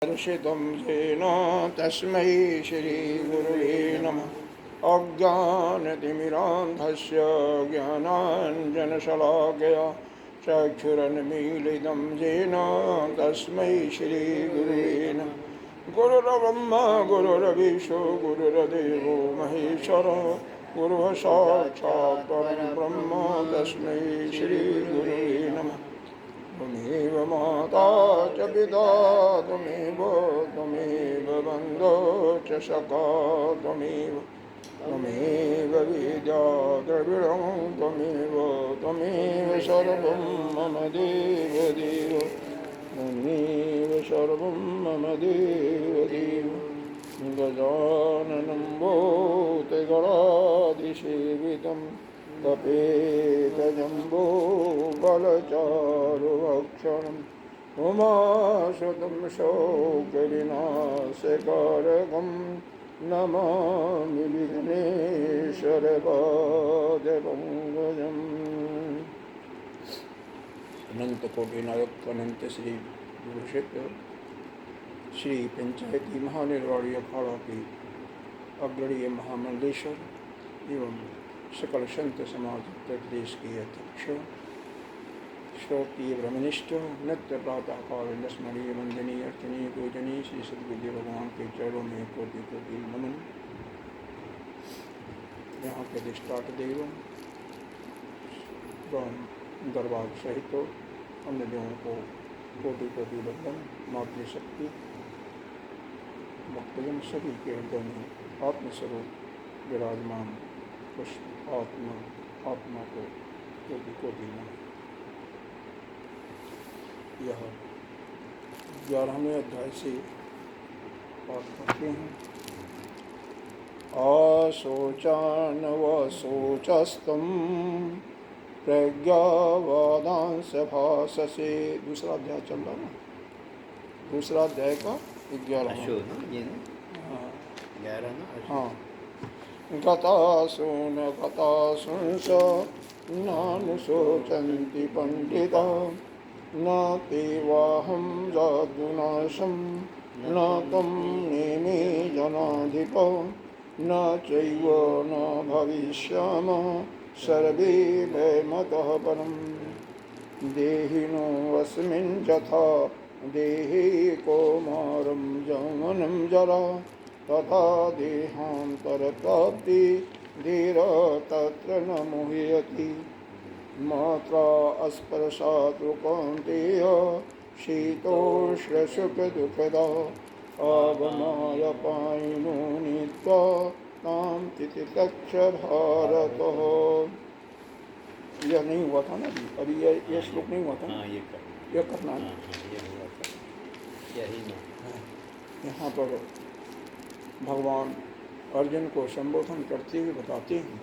हर्षितं येन तस्मै श्रीगुरुवे नमः। अज्ञानतिमिरान्धस्य ज्ञानाञ्जनशलाकया चक्षुरुन्मीलितं येन तस्मै श्रीगुरुवे नमः। गुरुर्ब्रह्मा गुरुर्विष्णु गुरुर्देवो महेश्वरः गुरुः साक्षात् परब्रह्म तस्मै श्रीगुरुवे नमः। त्वमेव माता च पिता त्वमेव बन्धो च सखा त्वमेव विद्या द्रविणं त्वमेव सर्वं मम देव त्वमेव सर्वं मम देव गजाननं भूतगणाधिसेवितं तपेतजम्बो बलचारुभक्षणम् उमाशतं शोकविनाशकारकं नमामि विघ्नेश्वरपादपङ्कजम्। अनंत कोटि नायक अनंत श्री गुरुक्षेत्र श्री पंचायती महानिर्वाणी अखाड़ा के अग्रणीय महामंडलेश्वर एवं सकल संत समाज उत्तर प्रदेश के अध्यक्ष श्रोतीय ब्रह्मनिष्ठ नित्य प्रातः काल स्मरणीय वंदनीय अर्चनीय पूजनीय श्री सद्गुरुदेव भगवान के चरणों में कोटि कोटि नमन। यहाँ के अधिष्ठात देव दरबार सहित अन्य देवों को कोटि कोटि वंदन। मातृशक्ति भक्तजन सभी के हृदय में आत्मस्वरूप विराजमान उस आत्मा को कोटि कोटि नमन। यह 11वें अध्याय से पाठ करते हैं। अशोचान वशोचस्तम प्रज्ञावादांश भाषसे। दूसरा अध्याय चल रहा ना, दूसरा अध्याय का 11वां। हाँ, गतासूंस नानुशोचन्ति पंडिता न तेवाहं जादुनाशं न तं नेमे जनाधिप न चैव न भविष्यामः सर्वे वैमतः परम्। देहिनोऽस्मिन् यथा देहे कौमारं यौवनं जरा तथा देहान्तरप्राप्ति धीरा तत्र न मुह्यति। मात्रा अस्पर्शात् कौन्तेय शीतोष्णसुखदुःखदा आगमायपायिनो नीत्वा तां तितितक्ष भारतः। यह नहीं हुआ था ना अभी ये श्लोक नहीं हुआ था ना, यह करना है। यहाँ पर भगवान अर्जुन को संबोधन करते हुए बताते हैं,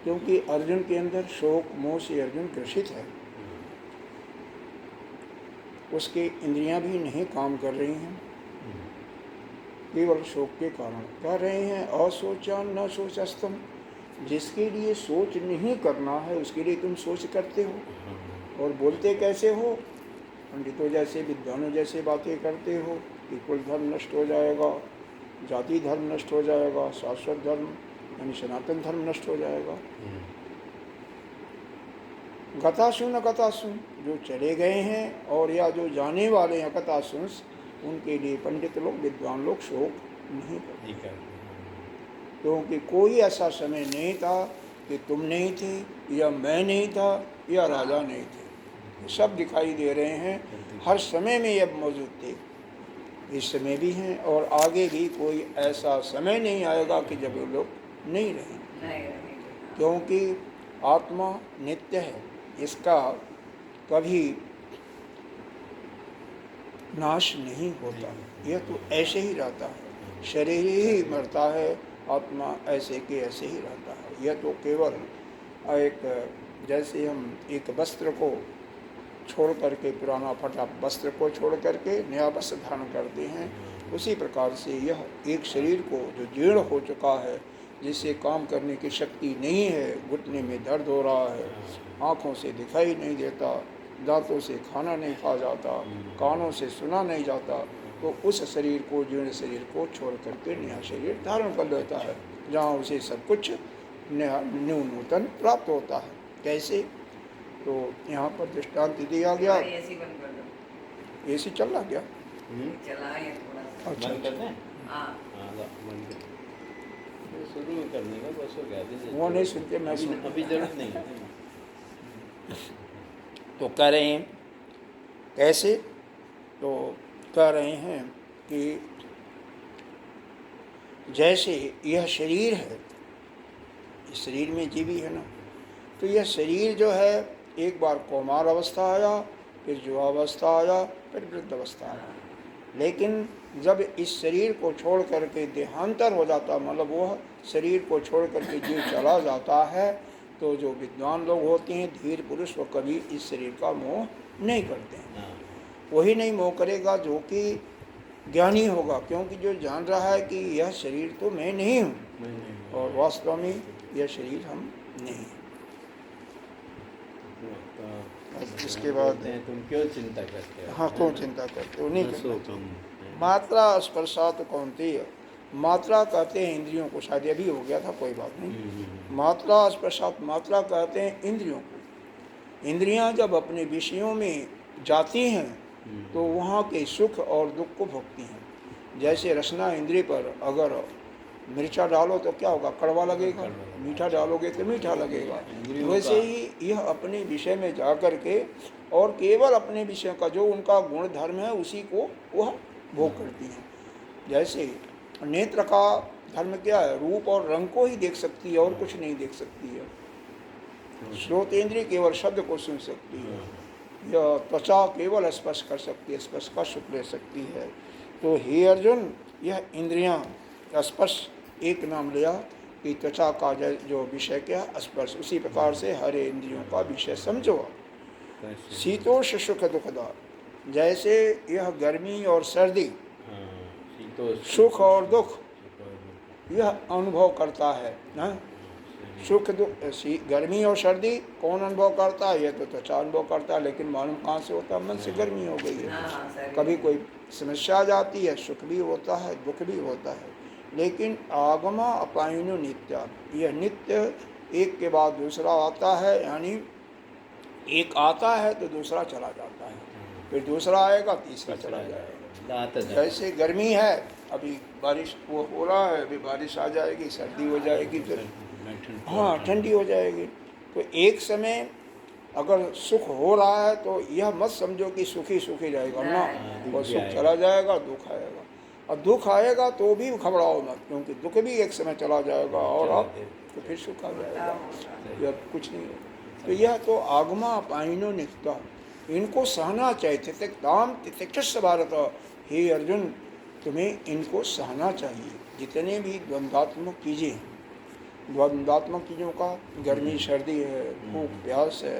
क्योंकि अर्जुन के अंदर शोक मोह से अर्जुन ग्रसित है। उसकी इंद्रियां भी नहीं काम कर रही हैं, केवल शोक के कारण। कह रहे हैं असोचा न सोचस्तम, जिसके लिए सोच नहीं करना है उसके लिए तुम सोच करते हो और बोलते कैसे हो? पंडितों जैसे विद्वानों जैसे बातें करते हो कि कुल धर्म नष्ट हो जाएगा, जाति धर्म नष्ट हो जाएगा, शाश्वत धर्म यानी सनातन धर्म नष्ट हो जाएगा। गतासुन अगतासुन, जो चले गए हैं और या जो जाने वाले हैं अगतासुंस, उनके लिए पंडित लोग विद्वान लोग शोक नहीं करते, क्योंकि कोई ऐसा समय नहीं था कि तुम नहीं थे या मैं नहीं था या राजा नहीं थे। सब दिखाई दे रहे हैं, हर समय में ये मौजूद थे, इस समय भी हैं और आगे भी कोई ऐसा समय नहीं आएगा कि जब वो लोग नहीं रहेंगे, क्योंकि आत्मा नित्य है, इसका कभी नाश नहीं होता। यह तो ऐसे ही रहता है, शरीर ही मरता है, आत्मा ऐसे के ऐसे ही रहता है। यह तो केवल एक जैसे हम एक वस्त्र को छोड़ करके, पुराना फटा वस्त्र को छोड़ करके नया वस्त्र धारण करते हैं, उसी प्रकार से यह एक शरीर को जो जीर्ण हो चुका है, जिससे काम करने की शक्ति नहीं है, घुटने में दर्द हो रहा है, आँखों से दिखाई नहीं देता, दांतों से खाना नहीं खा जाता, कानों से सुना नहीं जाता, तो उस शरीर को, जीर्ण शरीर को छोड़ करके नया शरीर धारण कर लेता है, जहाँ उसे सब कुछ नया न्यू नूतन प्राप्त होता है। कैसे? तो यहाँ पर दृष्टांत दिया गया। एसी बंद कर दो। एसी चल रहा क्या? चला है थोड़ा सा। अच्छा, बंद करते हैं? हाँ बंद कर शुरू करने का बस हो गया। वो नहीं सुनते, मैं अभी जरूरत नहीं है। तो कह रहे हैं कैसे? तो कह रहे हैं कि जैसे यह शरीर है, इस शरीर में जीवी है ना, तो यह शरीर जो है एक बार कौमार अवस्था आया, फिर युवावस्था आया, फिर वृद्ध अवस्था आया। लेकिन जब इस शरीर को छोड़ करके देहांतर हो जाता, मतलब वह शरीर को छोड़ करके जीव चला जाता है, तो जो विद्वान लोग होते हैं, धीर पुरुष, वो कभी इस शरीर का मोह नहीं करते हैं। वही नहीं मोह करेगा जो कि ज्ञानी होगा, क्योंकि जो जान रहा है कि यह शरीर तो मैं नहीं हूँ और वास्तव में यह शरीर हम नहीं। इसके बाद तुम क्यों चिंता करते हो? हाँ, क्यों चिंता करते हो? नहीं करते। मात्रा स्पर्शात कौन्तेय, मात्रा कहते हैं इंद्रियों को, शायद अभी हो गया था, कोई बात नहीं। मात्रा स्पर्शात, मात्रा कहते हैं इंद्रियों को। इंद्रियां जब अपने विषयों में जाती हैं तो वहाँ के सुख और दुख को भोगती हैं। जैसे रसना इंद्रिय पर अगर मिर्चा डालो तो क्या होगा? कड़वा लगेगा। मीठा डालोगे तो मीठा लगेगा। वैसे ही यह अपने विषय में जा कर के और केवल अपने विषय का जो उनका गुण धर्म है उसी को वह भोग करती हैं। जैसे नेत्र का धर्म क्या है? रूप और रंग को ही देख सकती है और कुछ नहीं देख सकती है। श्रोतेंद्रिय केवल शब्द को सुन सकती है। यह त्वचा केवल स्पर्श कर सकती है, स्पर्श का सुख ले सकती है। तो हे अर्जुन, यह इंद्रियां, स्पर्श एक नाम लिया कि त्वचा का जो विषय क्या स्पर्श, उसी प्रकार से हर इंद्रियों का विषय समझो। शीतोष सुख दुखदा, जैसे यह गर्मी और सर्दी, सुख और दुख यह अनुभव करता है ना। सुख दुख, गर्मी और सर्दी कौन अनुभव करता है? यह तो त्वचा अनुभव करता है, लेकिन मालूम कहाँ से होता है? मन से गर्मी हो गई है। कभी कोई समस्या आ जाती है, सुख भी होता है, दुख भी होता है। लेकिन आगमा अपायनो नित्य, यह नित्य एक के बाद दूसरा आता है, यानी एक आता है तो दूसरा चला जाता है, फिर दूसरा आएगा, तीसरा चला जाएगा। जैसे गर्मी है, अभी बारिश वो हो रहा है, अभी बारिश आ जाएगी, सर्दी हो जाएगी, फिर हाँ ठंडी हो जाएगी। तो एक समय अगर सुख हो रहा है तो यह मत समझो कि सुखी सुखी रहेगा ना, और सुख चला जाएगा, दुख आएगा। और दुख आएगा तो भी घबराओ मत, क्योंकि दुख भी एक समय चला जाएगा और अब तो फिर सुख आ जाएगा, यह कुछ नहीं है। तो यह तो आगमा पाइनो निकता, इनको सहना चाहिए। तितिक्ताम तितिक्षस भारत, हे अर्जुन तुम्हें इनको सहना चाहिए। जितने भी द्वंद्वात्मक चीज़ें हैं, द्वंद्वात्मक चीज़ों का, गर्मी सर्दी है, भूख प्यास है,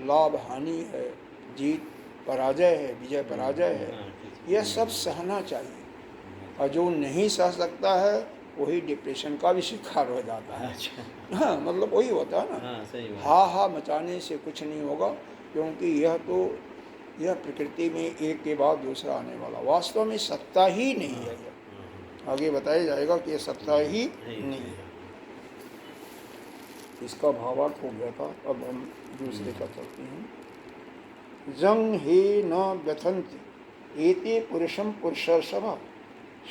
लाभ हानि है, जीत पराजय है, विजय पराजय है, यह सब सहना चाहिए। और जो नहीं सह सकता है वही डिप्रेशन का भी शिकार हो जाता है। हाँ, मतलब वही होता है ना, हा मचाने से कुछ नहीं होगा, क्योंकि यह प्रकृति में एक के बाद दूसरा आने वाला, वास्तव में सत्ता ही नहीं है। आगे बताया जाएगा कि यह सत्ता ही नहीं है। इसका भावार्थ हो गया था, अब हम दूसरे का चलते हैं। जंग हे न व्यथन्ति एते पुरुषम पुरुषर्षभ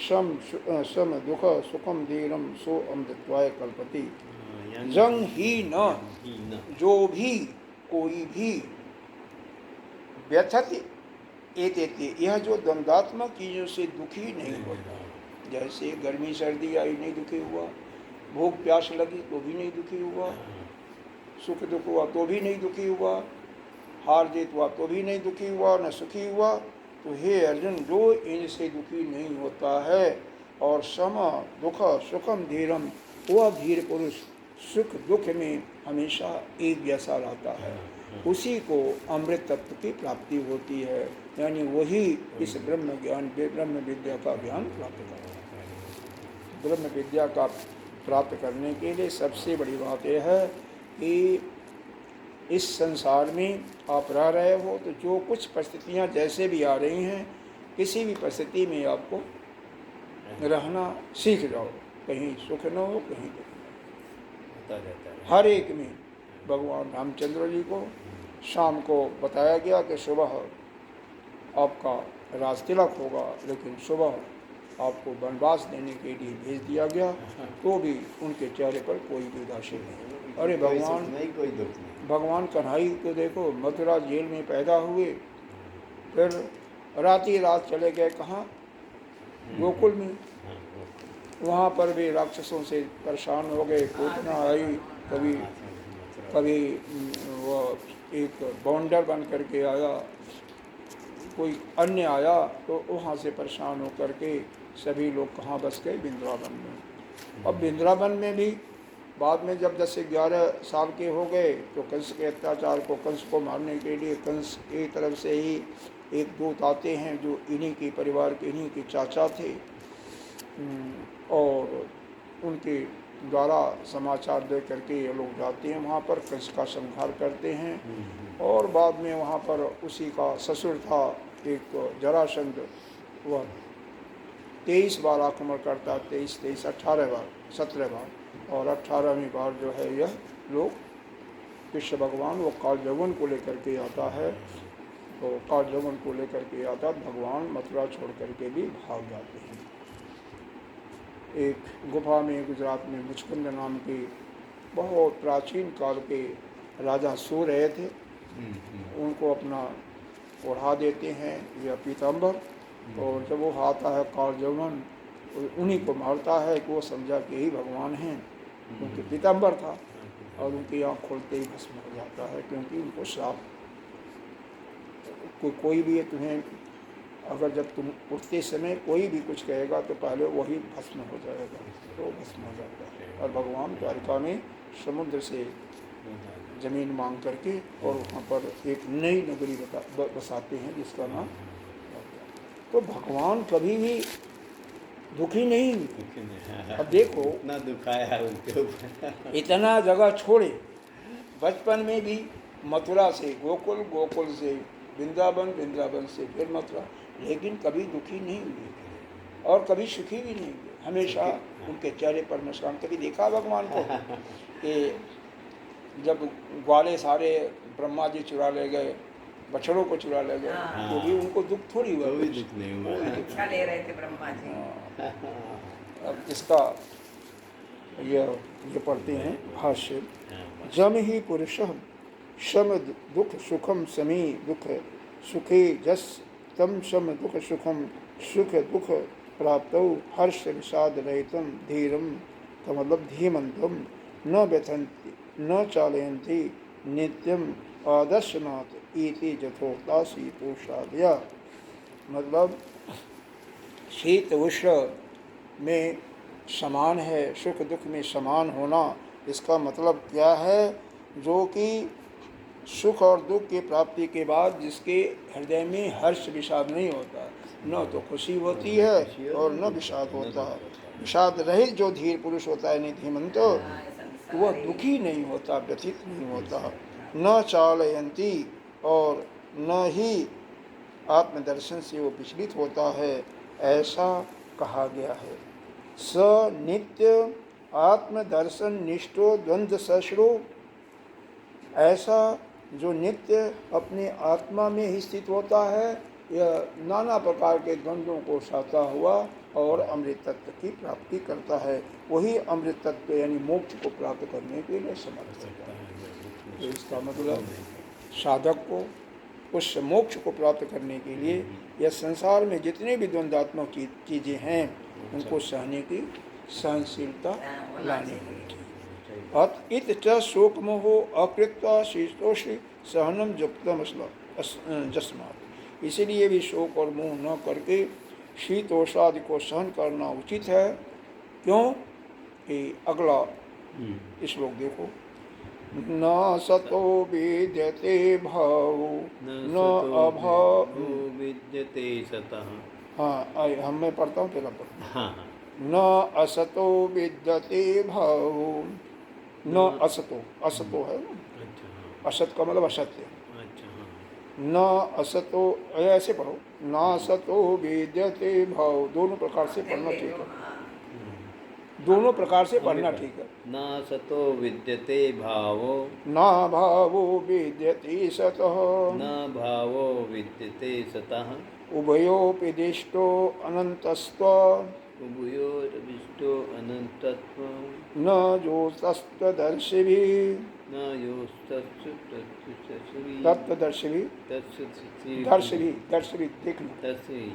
सम दुख सुखम धीरम सो अमृतवाय कल्पति। जंग ही न, जो भी कोई भी, व्यथति एते, यह जो द्वंद्वात्मक चीज़ों से दुखी नहीं होता। जैसे गर्मी सर्दी आई नहीं दुखी हुआ, भूख प्यास लगी तो भी नहीं दुखी हुआ, सुख दुख हुआ तो भी नहीं दुखी हुआ, हार जीत हुआ तो भी नहीं दुखी हुआ, न सुखी हुआ। तो हे अर्जुन, जो इनसे दुखी नहीं होता है और सम दुख सुखम धीरम, वह धीर पुरुष सुख दुख में हमेशा एक जैसा रहता है, उसी को अमृत तत्व की प्राप्ति होती है। यानी वही इस ब्रह्म ज्ञान, ब्रह्म विद्या का ज्ञान प्राप्त करता है। ब्रह्म विद्या का प्राप्त करने के लिए सबसे बड़ी बात यह है कि इस संसार में आप रह रहे हो तो जो कुछ परिस्थितियाँ जैसे भी आ रही हैं, किसी भी परिस्थिति में आपको रहना सीख जाओ। कहीं सुख न हो, कहीं दुख न होता रहता है। हो। हर एक में भगवान रामचंद्र जी को शाम को बताया गया कि सुबह आपका राज तिलक होगा, लेकिन सुबह आपको वनवास देने के लिए भेज दिया गया, तो भी उनके चेहरे पर कोई भी उदासी नहीं। अरे कोई भगवान सुख नहीं, कोई दुख नहीं। भगवान कन्हई को देखो, मथुरा जेल में पैदा हुए, फिर राती रात चले गए कहाँ? गोकुल में। हाँ, वहाँ पर भी राक्षसों से परेशान हो गए, पूतना आई, कभी कभी वो एक बाउंडर बन करके आया, कोई अन्य आया, तो वहाँ से परेशान हो करके सभी लोग कहाँ बस गए? वृंदावन में। अब वृंदावन में भी बाद में जब 10 से 11 साल के हो गए तो कंस के अत्याचार को, कंस को मारने के लिए कंस की तरफ से ही एक दूत आते हैं जो इन्हीं के परिवार के, इन्हीं के चाचा थे, और उनके द्वारा समाचार दे करके ये लोग जाते हैं वहाँ पर, कंस का संहार करते हैं। और बाद में वहाँ पर उसी का ससुर था एक जरासंध, वह 23 बार आक्रमण करता, 23 18 बार, 17 बार, और 18वीं बार जो है यह लोग कृष्ण भगवान वो काल यवन को लेकर के आता है, तो काल यवन को लेकर के आता, भगवान मथुरा छोड़ करके भी भाग जाते हैं। एक गुफा में गुजरात में मुचकुंद नाम के बहुत प्राचीन काल के राजा सो रहे थे, उनको अपना ओढ़ा देते हैं या पीताम्बर, और जब वो आता है काल यवन उन्हीं को मारता है कि वो समझा कि यही भगवान हैं, क्योंकि पीताम्बर था, और उनकी आँख खोलते ही भस्म हो जाता है, क्योंकि उनको श्राप कोई भी तुम्हें अगर जब तुम उठते समय कोई भी कुछ कहेगा तो पहले वही भस्म हो जाएगा, तो भस्म हो जाता है। और भगवान द्वारिका में समुद्र से ज़मीन मांग करके और वहाँ पर एक नई नगरी बसाते हैं जिसका नाम, तो भगवान कभी भी दुखी नहीं। अब देखो इतना दुखाया उनके ऊपर, इतना जगह छोड़े, बचपन में भी मथुरा से गोकुल, गोकुल से वृंदावन, वृंदावन से फिर मथुरा, लेकिन कभी दुखी नहीं हुए और कभी सुखी भी नहीं हुए। हमेशा उनके चेहरे पर मुस्कान। कभी देखा भगवान को कि जब ग्वाले सारे ब्रह्मा जी चुरा ले गए, बछड़ों को चुरा ले गए, तो भी उनको दुख थोड़ी हुआ, कोई दुख नहीं हुआ। इच्छा ले रहे थे ब्रह्मा जी। अब इसका ये पढ़ते हैं भाष्य। जम ही पुरुष शम दुख सुखम समी दुख सुखे जस तम शम दुख सुखम सुख दुख प्राप्त हर्ष विषाद रहितम धीरम का मतलब धीमंतम न व्यथंती न चालयंती नित्यम आदर्शनाथ इति जथोक्ता शीतोषादया। मतलब शीत उष्ण में समान है, सुख दुख में समान होना। इसका मतलब क्या है? जो कि सुख और दुख की प्राप्ति के बाद जिसके हृदय में हर्ष विषाद नहीं होता, न तो खुशी होती है और न विषाद होता है। विषाद रहित जो धीर पुरुष होता है, धीमंत, तो वह दुखी नहीं होता, व्यथित नहीं होता। न चालयंती, और न ही आत्मदर्शन से वो विचलित होता है, ऐसा कहा गया है। स नित्य आत्मदर्शन निष्ठो द्वंद्व सशरो, ऐसा जो नित्य अपने आत्मा में ही स्थित होता है, यह नाना प्रकार के द्वंद्वों को सहता हुआ और अमृत तत्व की प्राप्ति करता है। वही अमृत तत्व यानी मोक्ष को प्राप्त करने के लिए समर्थ होता है। तो इसका मतलब साधक को उस मोक्ष को प्राप्त करने के लिए यह संसार में जितने भी द्वंद्वात्मक चीज़ें हैं उनको सहने की सहनशीलता लानी होगी। इत च शोक मोहो अकृत्वा शीतोषि सहनम जुक्तम जस्मात्, इसीलिए भी शोक और मोह न करके शीतोषादि को सहन करना उचित है। क्यों? कि अगला श्लोक देखो। न सतो विद्यते भाव न अभाव विद्यते सतः। हाँ, हम मैं पढ़ता हूँ, पहला पढ़ता। हाँ, न असतो विद्यते भाव, न असतो, असतो है ना, असत का मतलब असत्य। अच्छा हाँ। न असतो, ऐसे पढ़ो, न असतो विद्यते भाव, दोनों प्रकार से पढ़ना ठीक है, दोनों प्रकार से पढ़ना ठीक है। न सतो विद्यते भावो, न भावो विद्यते सतः, न भावो विद्यते सतः, उभयोपि दिष्टो अनन्तस्त्व, उभयोरभिष्टो अनन्तत्व, न जोतस्तदर्शिभिः, न योस्तत्सु तत्सुतसुरी, तत्वदर्शिभिः, तत्सुतसुरी, दर्शिभिः देखना। तत्सुरी।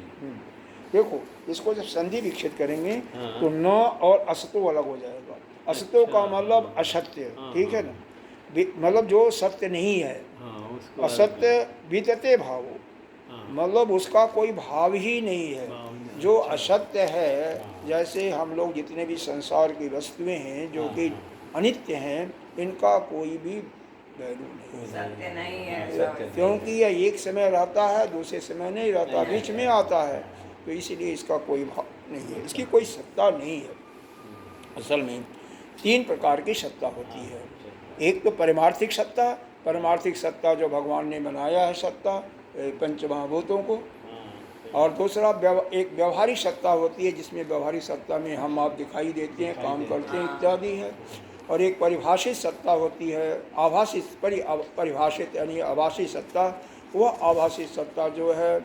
देखो, इसको जब संधि विक्षेप करेंगे हाँ। तो न और असतो अलग हो जाएगा। असतो का अच्छा, मतलब हाँ। असत्य, हाँ, ठीक है हाँ। ना, मतलब जो सत्य नहीं है। हाँ, उसको असत्य विद्यते भावो, हाँ। मतलब उसका कोई भाव ही नहीं है। भाव नहीं, जो अच्छा। असत्य है, हाँ। जैसे हम लोग जितने भी संसार की वस्तुएं हैं जो हाँ, कि हाँ। अनित्य हैं, इनका कोई भी वैल्यू नहीं है, सत्य नहीं है, हाँ, सब सत्य नहीं। क्योंकि यह एक समय रहता है, दूसरे समय नहीं रहता, नहीं बीच में रहता। आता है। तो इसीलिए इसका कोई भाव नहीं है, इसकी कोई सत्ता नहीं है। असल में 3 प्रकार की सत्ता होती है। एक तो पारमार्थिक सत्ता, पारमार्थिक सत्ता जो भगवान ने बनाया है सत्ता पंचमहाभूतों को, और दूसरा एक व्यवहारिक सत्ता होती है, जिसमें व्यवहारिक सत्ता में हम आप दिखाई देते हैं, काम करते हैं इत्यादि है। और एक परिभाषित सत्ता होती है, आभासी परिभाषित यानी आभासी सत्ता। वह आभासी सत्ता जो है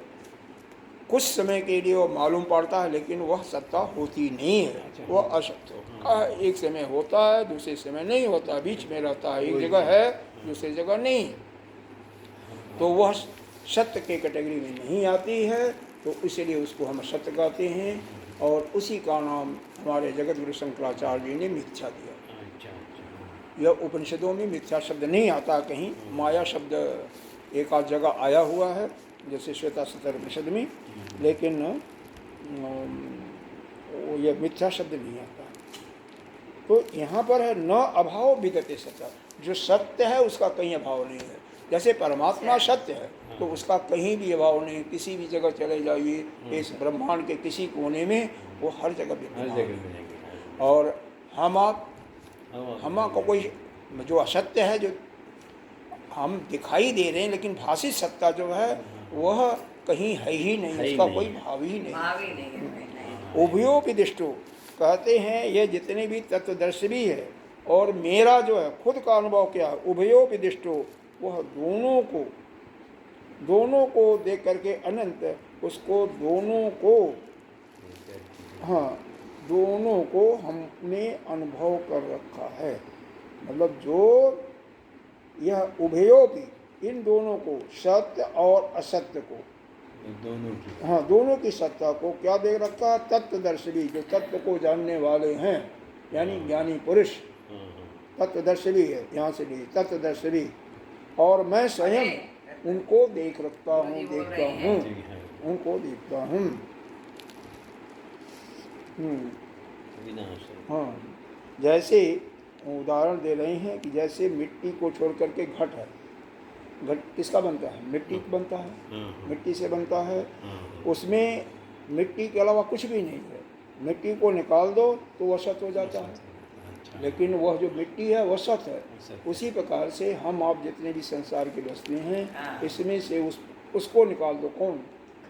कुछ समय के लिए वो मालूम पड़ता है, लेकिन वह सत्ता होती नहीं है, वह असत्य है। एक समय होता है, दूसरे समय नहीं होता, बीच में रहता है, एक जगह है, दूसरी जगह नहीं है, तो वह सत्य के कैटेगरी में नहीं आती है। तो इसीलिए उसको हम सत्य कहते हैं, और उसी का नाम हमारे जगत गुरु शंकराचार्य जी ने मिथ्या दिया। यह उपनिषदों में मिथ्या शब्द नहीं आता, कहीं माया शब्द एक आध जगह आया हुआ है, जैसे श्वेता सतर उपनिषद में, लेकिन यह मिथ्या शब्द नहीं आता। तो यहाँ पर है न अभाव विगते सत्य, जो सत्य है उसका कहीं अभाव नहीं है। जैसे परमात्मा सत्य है तो उसका कहीं भी अभाव नहीं, किसी भी जगह चले जाइए, इस ब्रह्मांड के किसी कोने में वो हर जगह विद्यमान है। और हम को कोई जो असत्य है, जो हम दिखाई दे रहे हैं, लेकिन भाषित सत्ता जो है वह कहीं है ही नहीं, उसका कोई भाव ही नहीं। उभयोपि दिष्टो कहते हैं, ये जितने भी तत्वदर्शी भी है और मेरा जो है खुद का अनुभव क्या है, उभयोपि दिष्टो, वह दोनों को देख करके अनंत, उसको दोनों को, हाँ दोनों को हमने अनुभव कर रखा है। मतलब जो यह उभयोपि, इन दोनों को, सत्य और असत्य को, दोनों की, हाँ दोनों की सत्ता को क्या देख रखा, तत्वदर्शी, जो तत्व को जानने वाले हैं, यानी ज्ञानी पुरुष तत्वदर्शी है, यहाँ से भी तत्वदर्शी, और मैं स्वयं उनको देख रखता हूँ, देखता हूँ, उनको देखता हूँ। हाँ, जैसे उदाहरण दे रहे हैं कि जैसे मिट्टी को छोड़ करके घट है, घट किसका बनता है, मिट्टी बनता है, मिट्टी से बनता है, उसमें मिट्टी के अलावा कुछ भी नहीं है। मिट्टी को निकाल दो तो वह सत हो जाता है, लेकिन वह जो मिट्टी है वह सत है। उसी प्रकार से हम आप जितने भी संसार की वस्तुएं हैं, इसमें से उसको निकाल दो, कौन,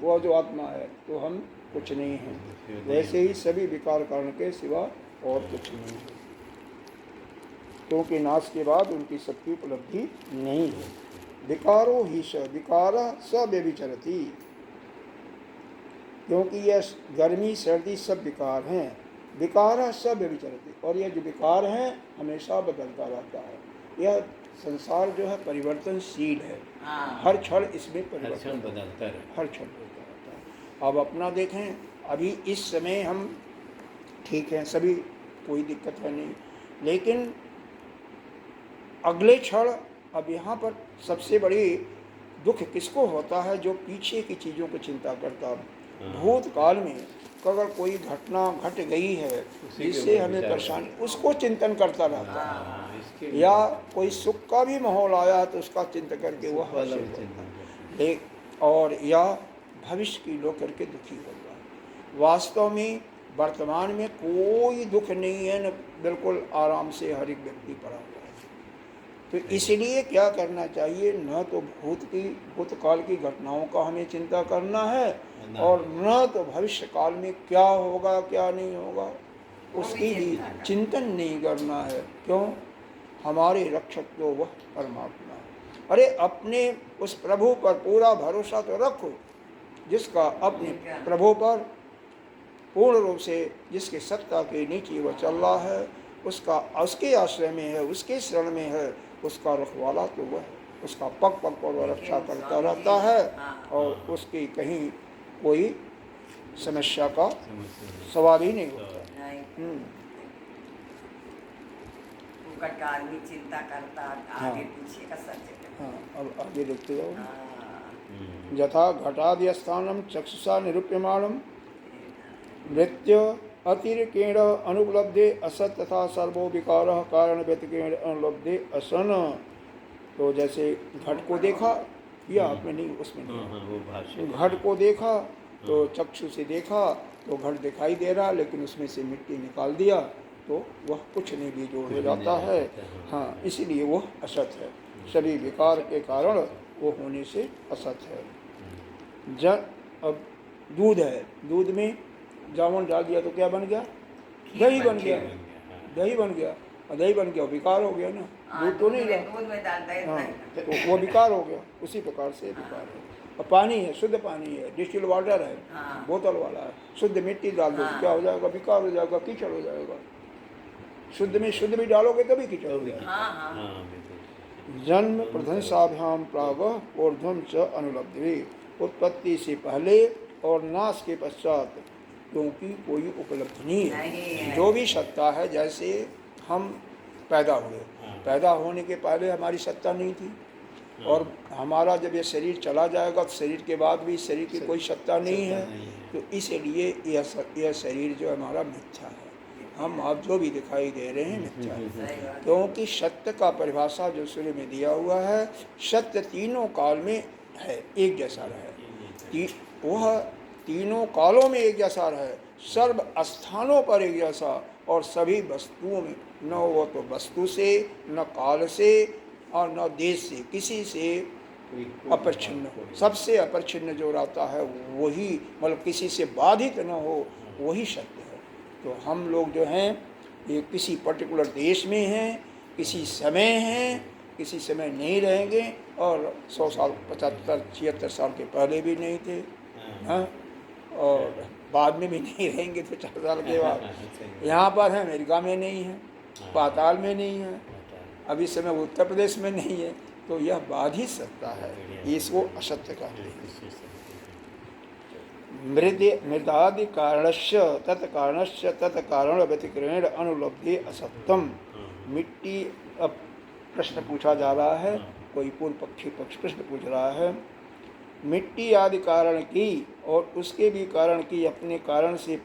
वह जो आत्मा है, तो हम कुछ नहीं हैं। वैसे ही सभी विकार कारण के सिवा और कुछ नहीं है, क्योंकि नाश के बाद उनकी सबकी उपलब्धि नहीं है। विकारो ही विकार स व्यभिचरति, क्योंकि यह गर्मी सर्दी सब विकार हैं। विकार सब व्यभिचरति, और यह जो विकार है हमेशा बदलता रहता है। यह संसार जो है परिवर्तनशील है, हर क्षण इसमें परिवर्तन बदलता है, हर क्षण बदलता रहता है। अब अपना देखें, अभी इस समय हम ठीक हैं, सभी कोई दिक्कत है नहीं, लेकिन अगले क्षण, अब यहाँ पर सबसे बड़ी दुख किसको होता है, जो पीछे की चीज़ों की चिंता करता है। भूतकाल में अगर कोई घटना घट गई है जिससे हमें परेशानी, उसको चिंतन करता रहता है, या कोई सुख का भी माहौल आया तो उसका चिंतन करके वह और या भविष्य की लो करके दुखी हो जाए। वास्तव में वर्तमान में कोई दुख नहीं है, न बिल्कुल आराम से हर एक व्यक्ति पड़ा हुआ है। तो इसलिए क्या करना चाहिए, न तो भूतकाल की घटनाओं का हमें चिंता करना है और न तो भविष्य काल में क्या होगा क्या नहीं होगा उसकी भी चिंतन नहीं करना है। क्यों? हमारे रक्षक तो वह परमात्मा है। अरे अपने उस प्रभु पर पूरा भरोसा तो रखो जिसका अपने प्रभु पर पूर्ण रूप से, जिसके सत्ता के नीचे वह चल रहा है, उसके आश्रय में है, उसके शरण में है, उसका रखवाला तो वह है, उसका पग पग पर वह रक्षा करता रहता है और उसकी कहीं कोई समस्या का सवाल ही नहीं होता। आदमी चिंता करता आगे पीछे का सच। हाँ, अब आगे देखते जाओ। यथा घटादि स्थानम चक्षुषा निरूप्यमाणम नृत्य अतिरेकेण अनुपलब्धे असत तथा सर्वो विकार कारण व्यतिकेण अनुपलब्धे असन। तो जैसे घट को देखा, या आपने नहीं, उसमें नहीं, घट को देखा तो चक्षु से देखा तो घट दिखाई दे रहा, लेकिन उसमें से मिट्टी निकाल दिया तो वह कुछ नहीं भी जोड़ हो जाता है। हाँ, इसीलिए वह असत है, सभी विकार के कारण वो होने से असत है। अब दूध है, दूध में जामुन डाल दिया तो क्या बन गया? दही बन गया, दही बन गया, और दही बन गया विकार हो गया ना, दूध तो नहीं रहा। हाँ, तो वो विकार हो गया, उसी प्रकार से विकार है। और पानी है, शुद्ध पानी है, डिस्टिल वाटर है, बोतल वाला है, शुद्ध मिट्टी डाल दो क्या हो जाएगा? विकार हो जाएगा, कीचड़ हो जाएगा। शुद्ध में शुद्ध भी डालोगे तभी कीचड़ हो जाएगा। जन्म प्रध्वंसाभ्याम प्राग ऊर्ध्वं च अनुलब्धि, उत्पत्ति से पहले और नाश के पश्चात, क्योंकि कोई उपलब्धि नहीं है। जो भी सत्ता है, जैसे हम पैदा हुए, पैदा होने के पहले हमारी सत्ता नहीं थी, और हमारा जब ये शरीर चला जाएगा तो शरीर के बाद भी शरीर की कोई सत्ता नहीं है। तो इसलिए यह शरीर जो हमारा मिथ्या है, हम आप जो भी दिखाई दे रहे हैं मिथ्या है। क्योंकि सत्य का परिभाषा जो शुरू में दिया हुआ है, सत्य तीनों काल में है, एक जैसा रहे, वह तीनों कालों में एक जैसा रहे, सर्व स्थानों पर एक जैसा, और सभी वस्तुओं में, न वो तो वस्तु से, न काल से, और न देश से, किसी से अपरिच्छिन्न हो। सबसे अपरिच्छिन्न जो रहता है वही, मतलब किसी से बाधित न हो, वही सत्य है। तो हम लोग जो हैं ये किसी पर्टिकुलर देश में हैं, किसी समय हैं, किसी समय नहीं रहेंगे, और 100 साल 75 76 साल के पहले भी नहीं थे, हाँ, और बाद में भी नहीं रहेंगे 50 साल के बाद। यहाँ पर है, अमेरिका में नहीं है, पाताल में नहीं है, अभी इस समय उत्तर प्रदेश में नहीं है। तो यह बाधित सत्ता है, इसको असत्य कहते हैं। मृदादि कारणस्य तत्कारणस्य तत्कारण व्यतिक्रेण अनुलब्धि असत्यम। मिट्टी, अब प्रश्न पूछा जा रहा है, कोई पूर्व पक्षी प्रश्न पूछ रहा है, मिट्टी आदि कारण की और उसके भी कारण की अपने कारण से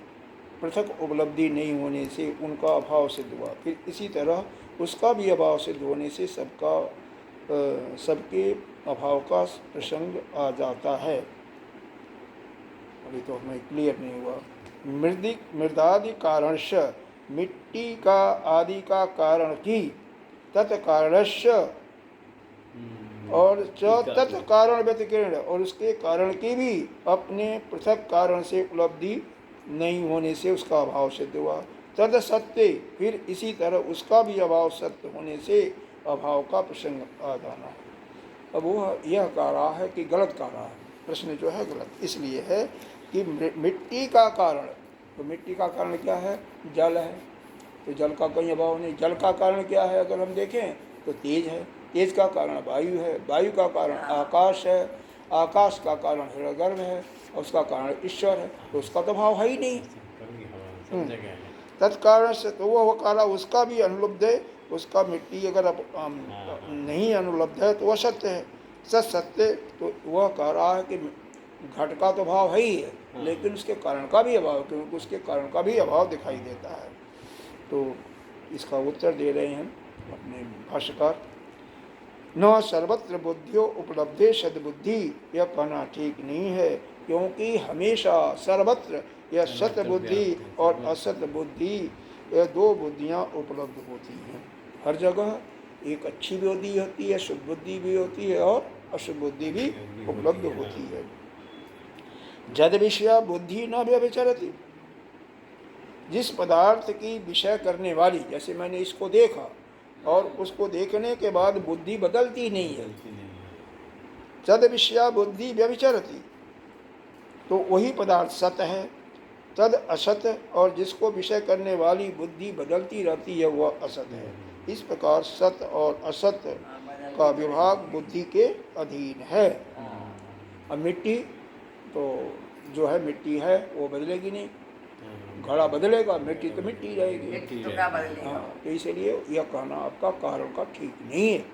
पृथक उपलब्धि नहीं होने से उनका अभाव सिद्ध हुआ। फिर इसी तरह उसका भी अभाव सिद्ध होने से सबके अभाव का प्रसंग आ जाता है। अभी तो हमें क्लियर नहीं हुआ। मृदादि कारणस्य, मिट्टी का आदि का कारण की, तत्कारणस्य और तत्कारण व्यतिक्रेण, और उसके कारण की भी अपने पृथक कारण से उपलब्धि नहीं होने से उसका अभाव सिद्ध हुआ। तद सत्य, फिर इसी तरह उसका भी अभाव सत्य होने से अभाव का प्रसंग आ जाना। अब वो यह कह रहा है कि गलत कह रहा है, प्रश्न जो है गलत इसलिए है कि मिट्टी का कारण, तो मिट्टी का कारण क्या है? जल है, तो जल का कोई अभाव नहीं। जल का कारण क्या है? अगर हम देखें तो तेज है, तेज का कारण वायु है, वायु का कारण आकाश है, आकाश का कारण हृदयगर्भ है, और उसका कारण ईश्वर है, तो उसका तो भाव है ही नहीं। तत्कारण से तो वह काला उसका भी अनुलब्ध है, उसका मिट्टी अगर नहीं अनुलब्ध है तो वह सत्य है। सत्य तो वह कह रहा है कि घट का तो भाव है ही है, लेकिन उसके कारण का भी अभाव, क्योंकि उसके कारण का भी अभाव दिखाई देता है। तो इसका उत्तर दे रहे हैं अपने भाष्यकार। न सर्वत्र बुद्धियों उपलब्धे सद्बुद्धि, यह कहना ठीक नहीं है, क्योंकि हमेशा सर्वत्र यह सत बुद्धि और असत बुद्धि, यह दो बुद्धियाँ उपलब्ध होती हैं। हर जगह एक अच्छी बुद्धि होती है, शुभ बुद्धि भी होती है और अशुभ बुद्धि भी उपलब्ध होती है। जद विषया बुद्धि न व्यभिचरति, जिस पदार्थ की विषय करने वाली, जैसे मैंने इसको देखा और उसको देखने के बाद बुद्धि बदलती नहीं है, तद विषया बुद्धि व्यभिचरति, तो वही पदार्थ सत है। तद असत, और जिसको विषय करने वाली बुद्धि बदलती रहती है वह असत है। इस प्रकार सत और असत का विभाग बुद्धि के अधीन है। अब मिट्टी तो जो है मिट्टी है वो बदलेगी नहीं, घड़ा बदलेगा, मिट्टी तो मिट्टी रहेगी। मिट्टी तो क्या बदलेगा? हाँ, तो इसलिए यह कहना आपका कारण का ठीक नहीं है।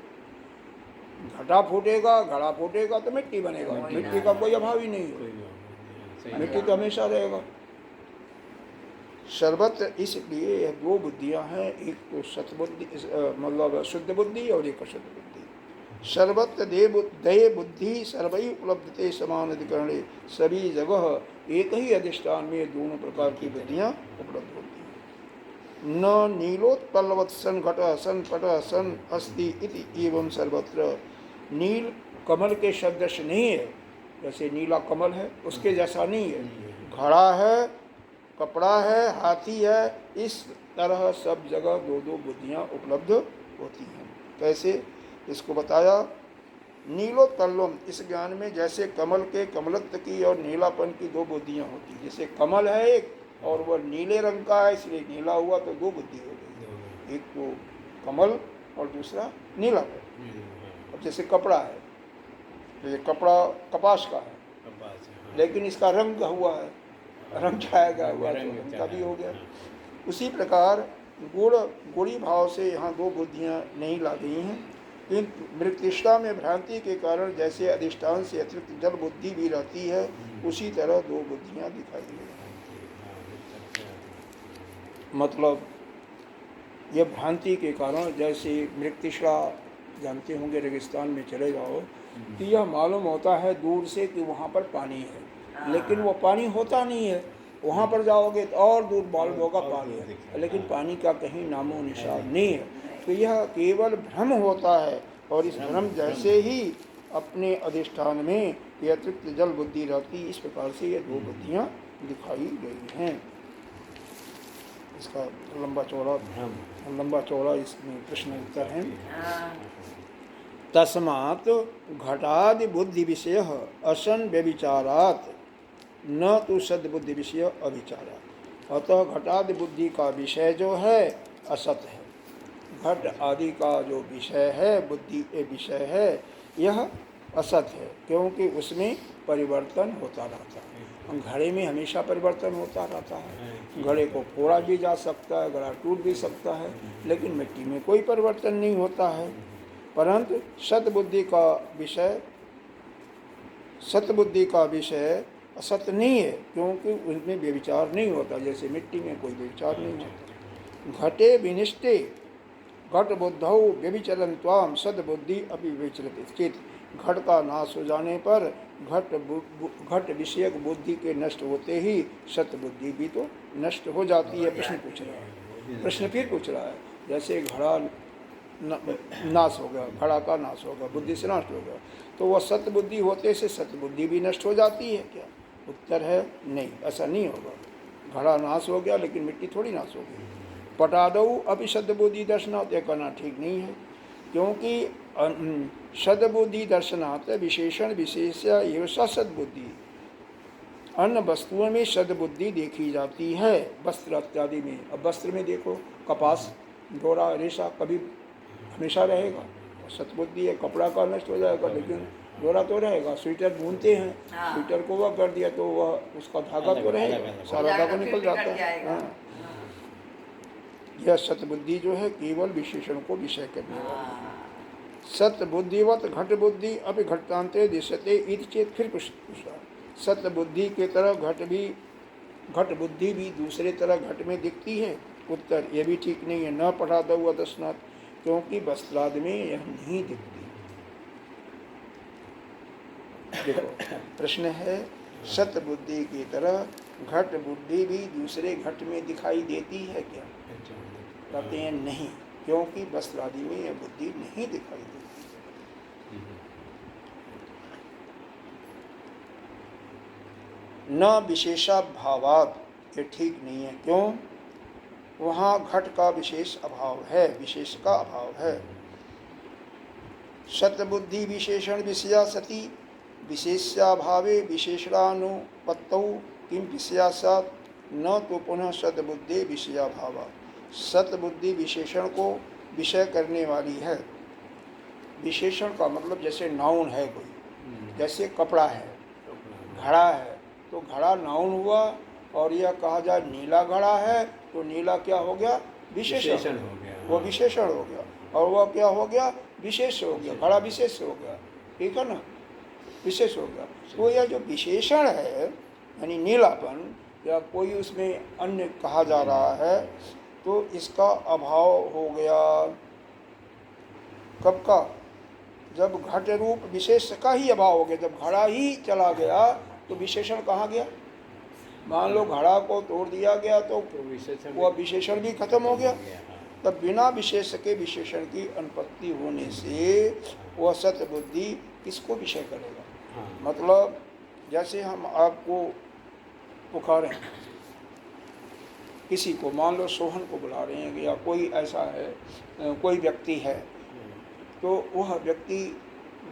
घटा फूटेगा, घड़ा फूटेगा तो मिट्टी बनेगा, मिट्टी का कोई अभाव ही नहीं है, मिट्टी तो हमेशा रहेगा। सर्वत्र इसलिए यह दो बुद्धियां हैं, एक तो सतबुद्धि मतलब शुद्ध बुद्धि और एक अशुद्ध बुद्धि। सर्वत्र दय बुद्धि सर्वई उपलब्धते समान अधिकरणे, सभी जगह एक ही अधिष्ठान में दोनों प्रकार की बुद्धियां उपलब्ध होती हैं। न नीलोत्पल्लवत् सन घट सन पट सन अस्ति इति एवं सर्वत्र, नील कमल के सदृश नहीं है, जैसे नीला कमल है उसके जैसा नहीं है। घड़ा है, कपड़ा है, हाथी है, इस तरह सब जगह दो दो बुद्धियाँ उपलब्ध होती हैं। कैसे, इसको बताया। नीलोत्पल्लम, इस ज्ञान में जैसे कमल के कमलत्व की और नीलापन की दो बुद्धियाँ होती हैं। जैसे कमल है एक और वह नीले रंग का है इसलिए नीला हुआ, तो दो बुद्धि हो गई, एक तो कमल और दूसरा नीलापन। अब जैसे कपड़ा है, जैसे कपड़ा कपास का है लेकिन इसका रंग हुआ है, रंग छाया हुआ तो रंग का भी हो गया। उसी प्रकार गुणी भाव से यहाँ दो बुद्धियाँ नहीं ला गई हैं, किंतु मृत्युष्टा में भ्रांति के कारण जैसे अधिष्ठान से अतिरिक्त जल बुद्धि भी रहती है, उसी तरह दो बुद्धियाँ दिखाई दे रही। मतलब ये भ्रांति के कारण, जैसे मृत्युष्टा जानते होंगे, रेगिस्तान में चले जाओ तो यह मालूम होता है दूर से कि वहाँ पर पानी है, लेकिन वो पानी होता नहीं है। वहाँ पर जाओगे तो और दूर मालूम होगा पानी है, लेकिन पानी का कहीं नामो निशान नहीं है। तो यह केवल भ्रम होता है, और इस भ्रम जैसे ही अपने अधिष्ठान में यह अतिरिक्त जल बुद्धि रहती, इस प्रकार से ये दो बुद्धियाँ दिखाई गई हैं। इसका लंबा चौड़ा इसमें प्रश्न उत्तर है। तस्मात् घटादि बुद्धि विषय असन व्यभिचारात् न तो सद्बुद्धि विषय अभिचारात्। अतः घटादि बुद्धि का विषय जो है असत है, घट आदि का जो विषय है, बुद्धि के विषय है, यह असत है, क्योंकि उसमें परिवर्तन होता रहता है। घड़े में हमेशा परिवर्तन होता रहता है, घड़े को फोड़ा भी जा सकता है, घड़ा टूट भी सकता है, लेकिन मिट्टी में कोई परिवर्तन नहीं होता है। परंतु सतबुद्धि का विषय असत नहीं है, क्योंकि उसमें व्यभिचार नहीं होता, जैसे मिट्टी में कोई व्यभिचार नहीं होता। घटे विनिष्टे घट बुद्धौ व्यभिचरन् त्वाम सद्बुद्धि अपि विचरति चेत। घट का नाश हो जाने पर घट विषयक बुद्धि के नष्ट होते ही सतबुद्धि भी तो नष्ट हो जाती है। प्रश्न फिर पूछ रहा है, जैसे घड़ा नाश हो गया, घड़ा का नाश हो गया, बुद्धि से नष्ट हो गया, तो वह सतबुद्धि होते से सतबुद्धि भी नष्ट हो जाती है क्या? उत्तर है नहीं, ऐसा नहीं होगा। घड़ा नाश हो गया लेकिन मिट्टी थोड़ी नाश हो गई। पटादौ अभी सद्बुद्धि दर्शनात्, यह कहना ठीक नहीं है, क्योंकि सद्बुद्धि दर्शनात् विशेषण विशेष एवं सद्बुद्धि, अन्य वस्तुओं में सद्बुद्धि देखी जाती है, वस्त्र इत्यादि में। अब वस्त्र में देखो, कपास, डोरा, रेशा कभी हमेशा रहेगा, सतबुद्धि है। कपड़ा का नष्ट हो जाएगा लेकिन डोरा तो रहेगा। स्वेटर बुनते हैं, स्वेटर को वह कर दिया तो वह उसका धागा तो रहेगा, सारा धागा निकल जाता है। यह सतबुद्धि जो है केवल विशेषण को विषय करने वाली। सतबुद्धिवत घट बुद्धि अभी घटान्ते दिशते इति चेत, फिर पूछा सतबुद्धि के तरह घट बुद्धि भी दूसरे तरह घट में दिखती है? उत्तर यह भी ठीक नहीं है। न पढ़ा दो दर्शनाथ, क्योंकि वस्त्रादि में यह नहीं दिखती। देखो प्रश्न है, सतबुद्धि की तरह घट बुद्धि भी दूसरे घट में दिखाई देती है क्या? कहते हैं नहीं, क्योंकि वस्त्र आदि में यह बुद्धि नहीं दिखाई देती। न विशेषा भावात, ये ठीक नहीं है। क्यों? वहाँ घट का विशेष अभाव है, विशेष का अभाव है। सतबुद्धि विशेषण विषया सती विशेष्याभावे विशेषणानुपत्तौ किम विषया सत न तो पुनः सतबुद्धि विषयाभावा। सतबुद्धि विशेषण को विषय करने वाली है। विशेषण का मतलब जैसे नाउन है कोई, जैसे कपड़ा है, घड़ा है, तो घड़ा नाउन हुआ, और यह कहा जाए नीला घड़ा है तो नीला क्या हो गया? विशेषण हो गया। वो विशेषण हो गया, और वह क्या हो गया? विशेष हो गया। घड़ा विशेष हो गया, ठीक है ना, विशेष हो गया। तो यह जो विशेषण है यानी नीलापन, या कोई उसमें अन्य कहा जा रहा है, तो इसका अभाव हो गया। कब का? जब घट रूप विशेष का ही अभाव हो गया। जब घड़ा ही चला गया तो विशेषण कहाँ गया? मान लो घड़ा को तोड़ दिया गया तो वह विशेषण भी खत्म हो गया। तब बिना विशेष के विशेषण की अनुपत्ति होने से वह सत्य बुद्धि किसको विषय करेगा? मतलब जैसे हम आपको पुकारें, किसी को, मान लो सोहन को बुला रहे हैं, या कोई ऐसा है, कोई व्यक्ति है, तो वह व्यक्ति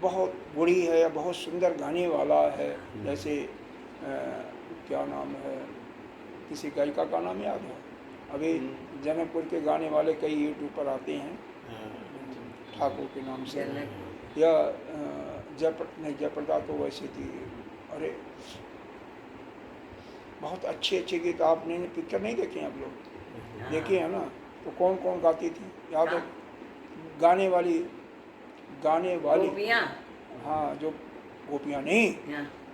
बहुत बुरी है या बहुत सुंदर गाने वाला है। जैसे क्या नाम है, किसी गायिका का नाम याद है? अभी जनकपुर के गाने वाले कई यूट्यूब पर आते हैं, ठाकुर के नाम से, या जयप्रदा तो वैसे थी। अरे बहुत अच्छे अच्छे गीत, आपने पिक्चर नहीं देखे हैं आप लोग? देखे हैं ना? तो कौन कौन गाती थी याद है? गाने वाली हाँ, जो गोपियाँ नहीं,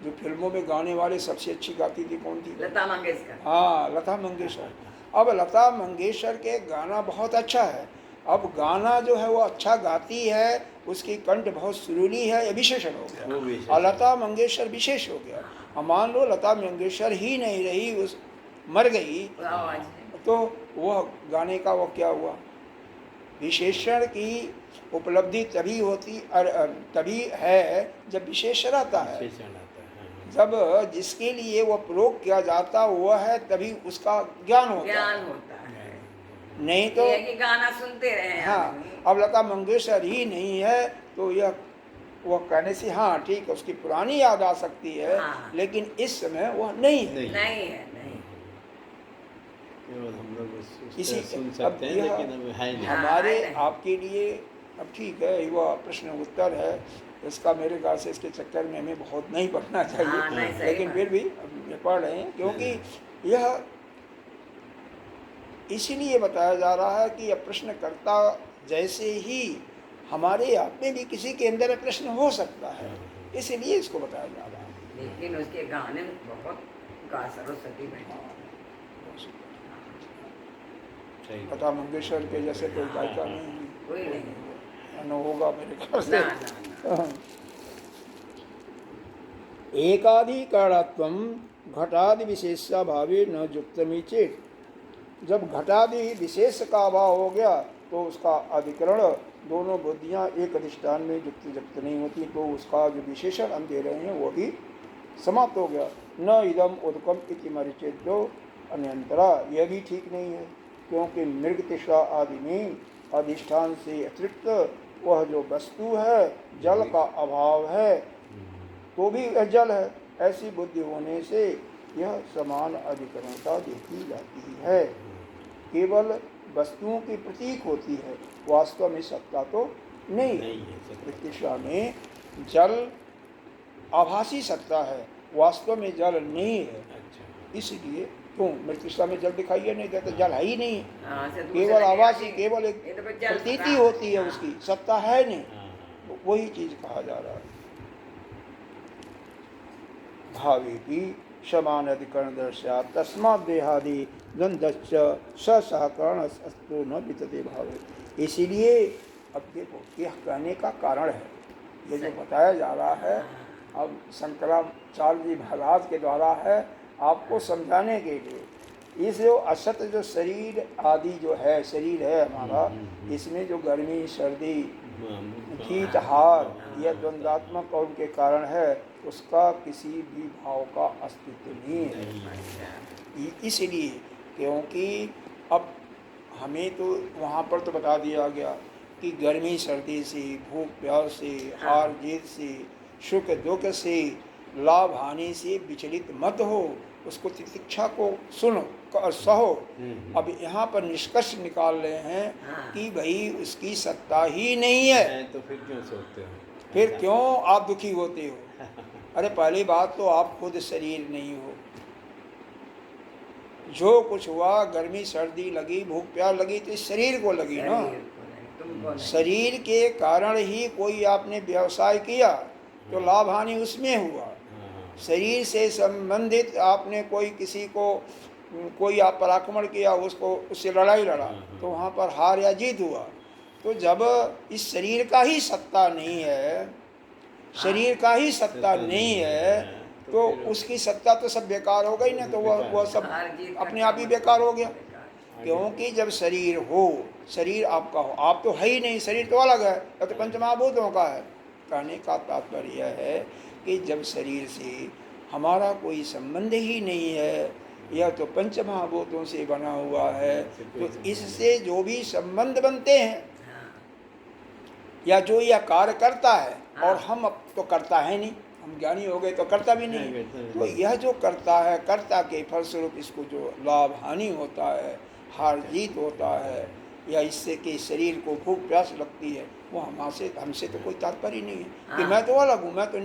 जो फिल्मों में गाने वाले सबसे अच्छी गाती थी कौन थी? लता मंगेशकर। हाँ, लता मंगेशकर। अब लता मंगेशकर के गाना बहुत अच्छा है। अब गाना जो है वो अच्छा गाती है, उसकी कंठ बहुत सुरीली है, ये विशेषण हो गया। और लता मंगेशकर विशेष हो गया। अब मान लो लता मंगेशकर ही नहीं रही, उस मर गई, तो वह गाने का वो क्या हुआ? विशेषण की उपलब्धि तभी होती तभी है जब विशेषण आता है। जब जिसके लिए वह प्रयोग किया जाता वह है, तभी उसका ज्ञान होता है। नहीं तो ये गाना सुनते रहे। हाँ, अब लता मंगेशकर ही नहीं है तो यह वह कहने से हाँ ठीक है, उसकी पुरानी याद आ सकती है, हाँ। लेकिन इस समय वह नहीं है। नहीं है, नहीं। हम लोग इसी सुन सकते हैं, लेकिन अब है नहीं। हमारे नहीं। आपके लिए अब ठीक है, वह प्रश्न उत्तर है, इसका मेरे ख्याल से इसके चक्कर में हमें बहुत नहीं पढ़ना चाहिए। हाँ, नहीं, सही लेकिन बात। फिर भी हम पढ़ रहे हैं, क्योंकि यह इसीलिए बताया जा रहा है कि यह प्रश्नकर्ता जैसे ही हमारे आप में भी किसी के अंदर प्रश्न हो सकता है, इसलिए इसको बताया जा रहा है। लेकिन उसके गाने में बहुत गा सरस्वती बैठी। लता मंगेशकर के जैसे कोई गायिका नहीं, कोई नहीं न होगा मेरे ख्याल से। ना। एकाधिकरणत्वं घटादि विशेषा भावे न युक्तमी चेत। जब घटादि विशेष का अभाव हो गया तो उसका अधिकरण, दोनों बुद्धियाँ एक अधिष्ठान में युक्त नहीं होती, तो उसका जो विशेषण हम दे रहे हैं वो भी समाप्त हो गया। न इदम उदकम इति मरिचेद्यो अन्यंतरा, यह भी ठीक नहीं है, क्योंकि मृग तृष्णा आदि में अधिष्ठान से अतिरिक्त वह जो वस्तु है, जल का अभाव है, तो भी यह जल है। ऐसी बुद्धि होने से यह समान अधिकरणता देखी जाती है, केवल वस्तुओं की प्रतीक होती है, वास्तव में सत्ता तो नहीं है। तृष्णा में जल आभासी सत्ता है, वास्तव में जल नहीं है। इसलिए क्यों मृत्युषा में जल दिखाई नहीं देता? जल है ही नहीं, केवल आभासी, केवल एक प्रतीति होती है, उसकी सत्ता है नहीं। वही चीज कहा जा रहा है। भावे की समान अधिकरण दर्शा तस्मात् देहादि द्वंद्वश्च सहकरण अस्तु न वितते भावे। इसीलिए अब देखो यह कहने का कारण है, ये जो बताया जा रहा है अब शंकराचार्य जी महाराज के द्वारा है, आपको समझाने के लिए इस जो असत जो शरीर आदि जो है, शरीर है हमारा, इसमें जो गर्मी सर्दी शीत हार यह द्वंद्वात्मक और के कारण है, उसका किसी भी भाव का अस्तित्व नहीं है। इसलिए क्योंकि अब हमें तो वहाँ पर तो बता दिया गया कि गर्मी सर्दी से, भूख प्यास से, हार जीत से, सुख दुख से, लाभ हानि से विचलित मत हो, उसको तितिक्षा को सुनो और सहो। अब यहाँ पर निष्कर्ष निकाल रहे हैं कि भाई उसकी सत्ता ही नहीं है, तो फिर क्यों सोचते हो? फिर क्यों आप दुखी होते हो? अरे पहली बात तो आप खुद शरीर नहीं हो। जो कुछ हुआ, गर्मी सर्दी लगी, भूख प्यास लगी, तो इस शरीर को लगी ना। शरीर के कारण ही कोई आपने व्यवसाय किया तो लाभ हानि उसमें हुआ। शरीर से संबंधित आपने कोई किसी को कोई आप पर आक्रमण किया, उसको उससे लड़ाई लड़ा तो वहाँ पर हार या जीत हुआ। तो जब इस शरीर का ही सत्ता नहीं है, शरीर का ही सत्ता नहीं है, तो उसकी सत्ता तो सब बेकार हो गई ना। तो वह सब अपने आप ही बेकार हो गया। क्योंकि जब शरीर हो, शरीर आपका हो, आप तो है ही नहीं, शरीर तो अलग है, तो पंचमहाभूतों का है। कहने का तात्पर्य यह है कि जब शरीर से हमारा कोई संबंध ही नहीं है, यह तो पंचमहाभूतों से बना हुआ है, तो इससे जो भी संबंध बनते हैं या जो यह कार्य करता है, और हम अब तो करता है नहीं, हम ज्ञानी हो गए तो करता भी नहीं, तो यह जो करता है, कर्ता के फलस्वरूप इसको जो लाभ हानि होता है, हार जीत होता है, या इससे कि शरीर को भूख प्यास लगती है, वो हमसे तो कोई तात्पर्य नहीं है कि मैं तो अलग हूँ, मैं तो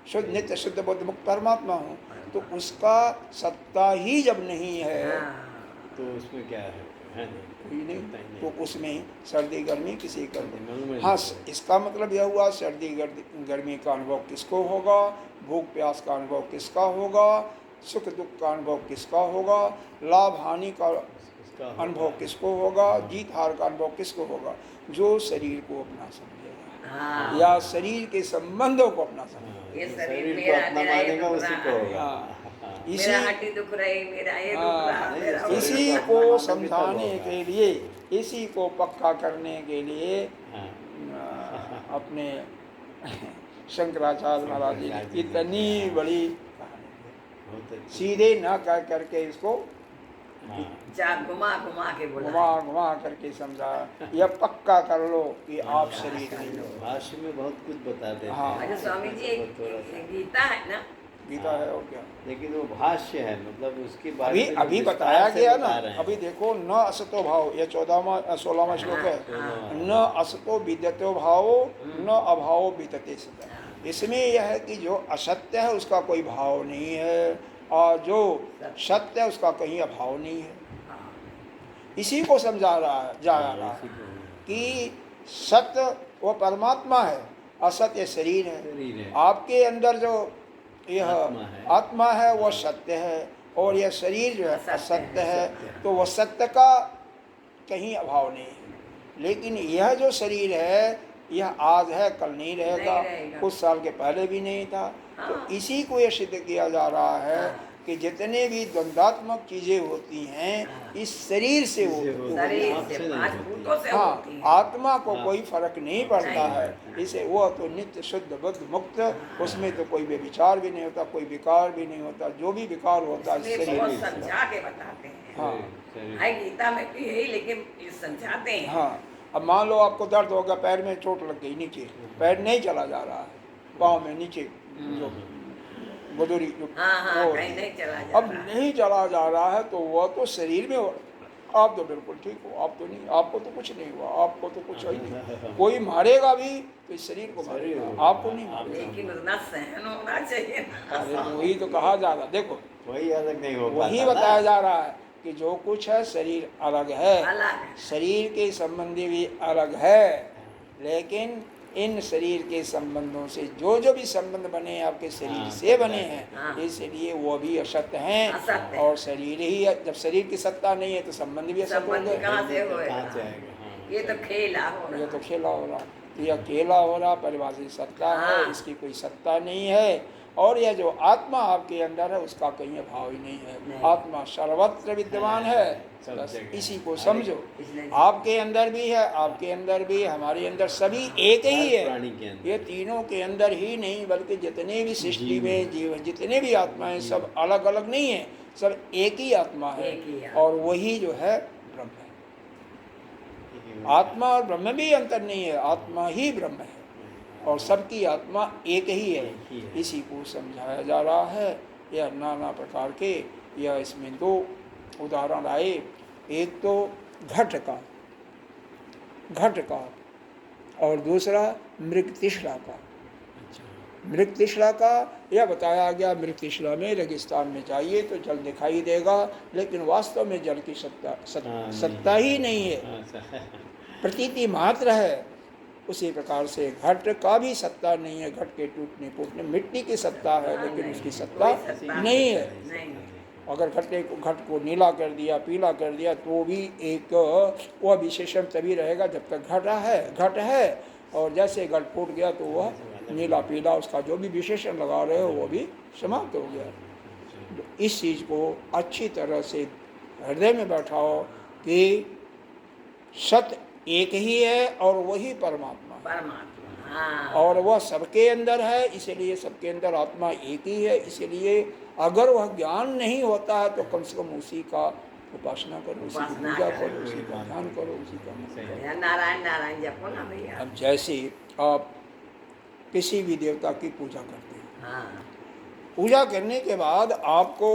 शुद्ध नित्य शुद्ध बुद्ध मुक्त परमात्मा हूँ। तो उसका सत्ता ही जब नहीं है तो उसमें क्या है कोई नहीं, तो उसमें सर्दी गर्मी किसी कर दे। हाँ, इसका मतलब यह हुआ सर्दी गर्मी का अनुभव किसको होगा, भूख प्यास का अनुभव किसका होगा, सुख दुख का अनुभव किसका होगा, लाभ हानि का अनुभव किसको होगा, जीत हार का अनुभव किसको होगा? जो शरीर को अपना समझेगा या शरीर के संबंधों को अपना समझेगा, ये शरीर को अपना मानेगा उसी को होगा। इसी को समझाने के लिए, इसी को पक्का करने के लिए अपने शंकराचार्य महाराज जी ने इतनी बड़ी सीधे न कह करके इसको घुमा करके समझा, यह पक्का कर लो कि आप शरीर नहीं हो। भाष्य में बहुत कुछ बताते हैं। हाँ, स्वामी जी गीता है ना, गीता है और क्या, लेकिन वो भाष्य है, मतलब उसकी बात अभी बताया गया ना। अभी देखो, न असतो भाव, यह 16वां श्लोक है। न असतो विद्यतो भावो न अभावो विद्यते सत। इसमें यह है कि जो असत्य है उसका कोई भाव नहीं है, और जो सत्य है उसका कहीं अभाव नहीं है। इसी को समझा जा रहा है कि सत्य वो परमात्मा है, असत्य शरीर है। आपके अंदर जो यह आत्मा है वह सत्य है, और यह शरीर जो है असत्य है। तो वह सत्य का कहीं अभाव नहीं है। लेकिन यह जो शरीर है, यह आज है, कल नहीं रहेगा, कुछ साल के पहले भी नहीं था। तो इसी को यह सिद्ध किया जा रहा है कि जितने भी द्वंद्वात्मक चीजें होती हैं इस शरीर से हाँ, आत्मा को कोई फर्क नहीं पड़ता है। इसे वो तो नित्य शुद्ध बुद्ध मुक्त, उसमें तो कोई भी विचार भी नहीं होता, कोई विकार भी नहीं होता। जो भी विकार होता है शरीर समझा के बताते हैं। हाँ, गीता में भी है, लेकिन समझाते हैं। हाँ, अब मान लो आपको दर्द होगा, पैर में चोट लग गई, नीचे पैर नहीं चला जा रहा है, पाँव में नीचे जो गुदुरी जो अब नहीं चला जा रहा है, तो वह तो शरीर में आप तो बिल्कुल ठीक हो, आप तो नहीं, आपको तो कुछ नहीं हुआ, आपको तो कुछ ही नहीं। कोई मारेगा भी तो इस शरीर को मारेगा, आपको नहीं मारेगा। लेकिन उतना सहन होना चाहिए। अरे वही तो कहा जा रहा, देखो वही अलग नहीं हो, वही बताया जा रहा है कि जो कुछ है शरीर अलग है, शरीर के संबंधी भी अलग है, लेकिन इन शरीर के संबंधों से जो जो भी संबंध बने आपके शरीर से बने हैं, इसलिए वो भी असत्य हैं। और शरीर ही, जब शरीर की सत्ता नहीं है तो संबंध भी असत्य हो गए। ये तो खेला हो रहा, ये तो खेला हो रहा, यह खेला हो रहा, परिभाषित सत्ता है, इसकी कोई सत्ता नहीं है। और यह जो आत्मा आपके अंदर है उसका कहीं अभाव ही नहीं है। नहीं। आत्मा सर्वत्र विद्यमान है, सब बस जगह। इसी को समझो। इसलिए आपके अंदर भी है, आपके अंदर भी, हमारे अंदर, सभी एक ही हर है। प्राणी के अंदर। ये तीनों के अंदर ही नहीं बल्कि जितने भी सृष्टि जीव में हैं। जीव, जितने भी आत्माएं, सब अलग अलग नहीं है, सब एक ही आत्मा है। एक ही आत्मा। और वही जो है ब्रह्म है। आत्मा और ब्रह्म भी अंतर नहीं है, आत्मा ही ब्रह्म है और सबकी आत्मा एक ही है। एक ही है। इसी को समझाया जा रहा है। यह नाना प्रकार के, यह इसमें दो उदाहरण आए। एक तो घट का और दूसरा मृगतृष्णा का। मृगतृष्णा का यह बताया गया, मृगतृष्णा में रेगिस्तान में जाइए तो जल दिखाई देगा, लेकिन वास्तव में जल की सत्ता ही नहीं है, प्रतीति मात्र है। उसी प्रकार से घट का भी सत्ता नहीं है, घट के टूटने फूटने, मिट्टी की सत्ता है लेकिन उसकी सत्ता नहीं है। अगर घट को नीला कर दिया, पीला कर दिया तो भी एक वह विशेषण तभी रहेगा जब तक घट है, और जैसे घट फूट गया तो वह नीला पीला, उसका जो भी विशेषण लगा रहे हो वो भी समाप्त हो गया। इस चीज़ को अच्छी तरह से हृदय में बैठाओ कि सत्य एक ही है और वही परमात्मा है, और वह सबके अंदर है, इसीलिए सबके अंदर आत्मा एक ही है। इसीलिए अगर वह ज्ञान नहीं होता है तो कम से कम उसी का उपासना करो, उसी की पूजा करो, उसी का ध्यान करो, उसी का नारायण नारायण जपो ना भैया। अब जैसे आप किसी भी देवता की पूजा करते हैं, पूजा करने के बाद आपको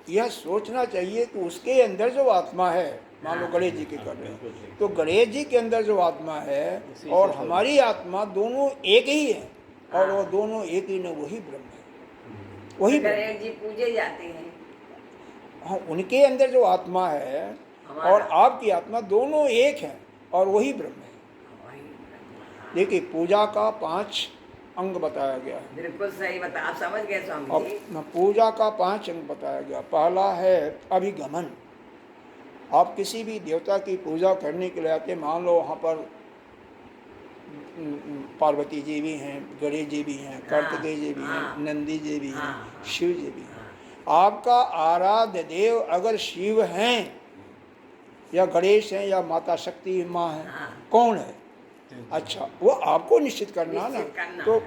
यह सोचना चाहिए कि उसके अंदर जो आत्मा है, मान लो गणेश जी के कर रहे हैं तो गणेश जी के अंदर जो आत्मा है और हमारी आत्मा दोनों एक ही है, और वो दोनों एक ही न, वही ब्रह्म है, वही गणेश जी पूजे जाते हैं। हाँ, उनके अंदर जो आत्मा है और आपकी आत्मा दोनों एक है और वही ब्रह्म है। देखिए पूजा का 5 अंग बताया गया है। बिल्कुल सही बता, आप समझ गए स्वामी जी। अब पूजा का 5 अंग बताया गया। पहला है अभिगमन। आप किसी भी देवता की पूजा करने के लिए आते, मान लो वहाँ पर पार्वती जी भी हैं, गणेश जी भी हैं, कार्तिकेय जी भी हैं, नंदी जी भी हैं, शिव जी भी हैं। आपका आराध्य देव अगर शिव हैं या गणेश हैं या माता शक्ति माँ है, कौन है? अच्छा, वो आपको निश्चित करना ना। तो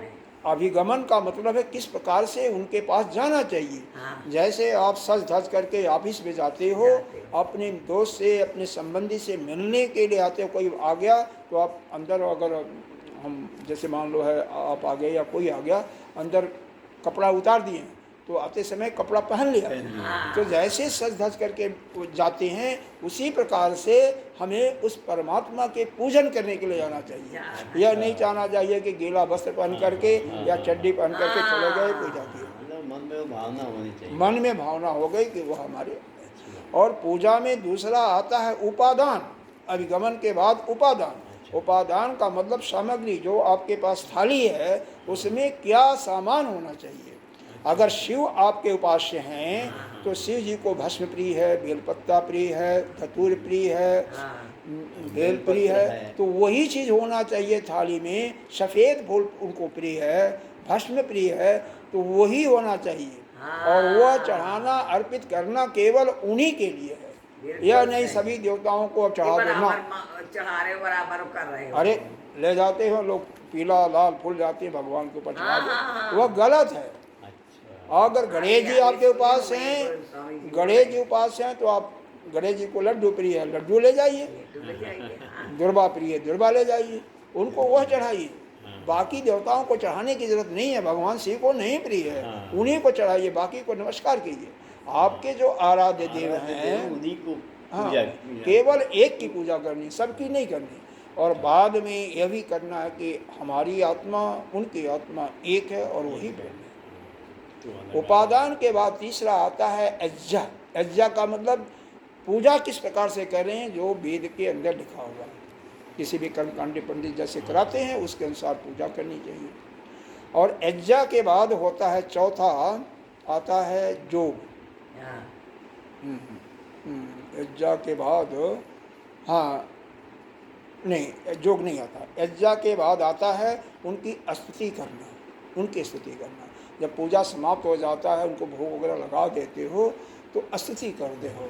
अभिगमन का मतलब है किस प्रकार से उनके पास जाना चाहिए। जैसे आप सज धज करके ऑफिस में जाते हो, अपने दोस्त से, अपने संबंधी से मिलने के लिए आते हो, कोई आ गया तो आप अंदर, अगर हम जैसे मान लो है आप आ गए या कोई आ गया, अंदर कपड़ा उतार दिए तो आते समय कपड़ा पहन लिया। तो जैसे सज धज करके जाते हैं उसी प्रकार से हमें उस परमात्मा के पूजन करने के लिए जाना चाहिए। यह नहीं चाहना चाहिए कि गीला वस्त्र पहन करके या चड्डी पहन करके चले गए पूजा की। मन में भावना होनी चाहिए, मन में भावना हो गई कि वह हमारे। और पूजा में दूसरा आता है उपादान। अभिगमन के बाद उपादान। उपादान का मतलब सामग्री, जो आपके पास थाली है उसमें क्या सामान होना चाहिए। अगर शिव आपके उपास्य हैं तो शिव जी को भस्म प्रिय है, बेलपत्ता प्रिय है, धतूर प्रिय है, बेल प्रिय है, तो वही चीज़ होना चाहिए थाली में। सफ़ेद फूल उनको प्रिय है, भस्म प्रिय है, तो वही होना चाहिए। और वह चढ़ाना, अर्पित करना केवल उन्हीं के लिए है। यह नहीं सभी देवताओं को चढ़ा देना। चढ़ा रहे बराबर कर रहे हो। अरे ले जाते हो लोग, पीला लाल फूल जाते हैं भगवान के ऊपर चढ़ा दे, वह गलत है। अगर गणेश जी आपके पास हैं, गणेश जी उपास हैं, तो आप गणेश जी को लड्डू प्रिय है, लड्डू ले जाइए। दुर्बा प्रिय है, दुर्बा ले जाइए, उनको वह चढ़ाइए। बाकी देवताओं को चढ़ाने की जरूरत नहीं है। भगवान शिव को नहीं प्रिय है, उन्हीं को चढ़ाइए, बाकी को नमस्कार कीजिए। आपके जो आराध्य देव हैं उन्हीं को हाँ, केवल एक की पूजा करनी, सबकी नहीं करनी। और बाद में यह भी करना है कि हमारी आत्मा, उनकी आत्मा एक है और वही ब्रह्म है। उपादान के बाद तीसरा आता है अज्जा। अज्जा का मतलब पूजा किस प्रकार से कर रहे हैं, जो वेद के अंदर लिखा हुआ है। किसी भी कर्मकांडी पंडित जैसे कराते हैं उसके अनुसार पूजा करनी चाहिए। और अज्जा के बाद होता है चौथा, आता है जोग। अज्जा के बाद हाँ नहीं, जोग नहीं आता। अज्जा के बाद आता है उनकी स्तुति करना, उनकी स्तुति करना। जब पूजा समाप्त हो जाता है, उनको भोग वगैरह लगा देते हो तो स्तुति करते हो।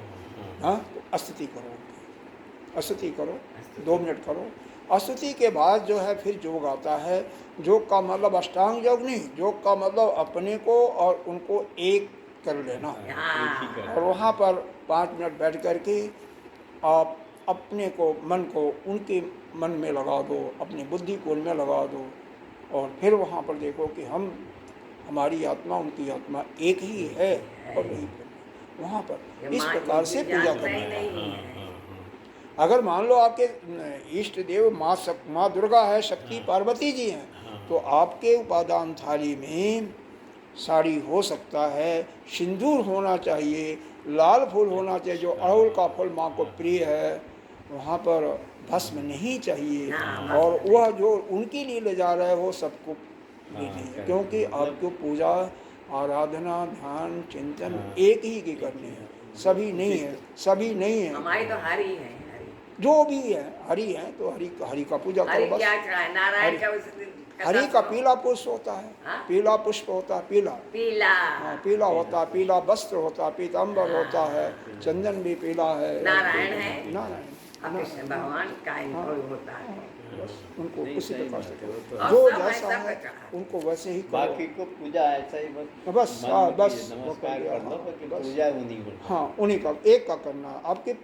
हाँ, तो स्तुति करो, स्तुति करो, 2 मिनट करो। स्तुति के बाद जो है फिर योग आता है। योग का मतलब अष्टांग योग नहीं, योग का मतलब अपने को और उनको एक कर लेना। और वहाँ पर 5 मिनट बैठ करके आप अपने को, मन को उनके मन में लगा दो, अपनी बुद्धि को उनमें लगा दो, और फिर वहाँ पर देखो कि हमारी आत्मा उनकी आत्मा एक ही है और नहीं। वहाँ पर इस प्रकार से पूजा करना है। अगर मान लो आपके इष्ट देव माँ दुर्गा है, शक्ति पार्वती जी हैं, तो आपके उपादान थाली में साड़ी हो सकता है, सिंदूर होना चाहिए, लाल फूल होना चाहिए, जो अड़हुल का फूल माँ को प्रिय है, वहाँ पर भस्म नहीं चाहिए। और वह जो उनके लिए ले जा रहा है वो सबको नहीं है, क्योंकि आपको पूजा आराधना ध्यान चिंतन एक ही की करनी है, सभी नहीं है, सभी नहीं है। हमारी तो हरि है, जो भी है हरि है, तो हरि का पूजा करो बस। नारायण का हरि का पीला पुष्प होता है, पीला पुष्प होता है, पीला पीला, हाँ पीला होता है, पीला वस्त्र होता है, पीताम्बर होता है, चंदन भी पीला है। नारायण है, नारायण कृष्ण भगवान का होता है। बस उनको उसी प्रकार से तो जो जैसा है उनको वैसे ही करो। बाकी को पूजा ऐसा ही बस बस हाँ, बस नमस्कार कर दो, बाकी पूजा उन्हीं को। हाँ उन्हीं का एक का करना। आपके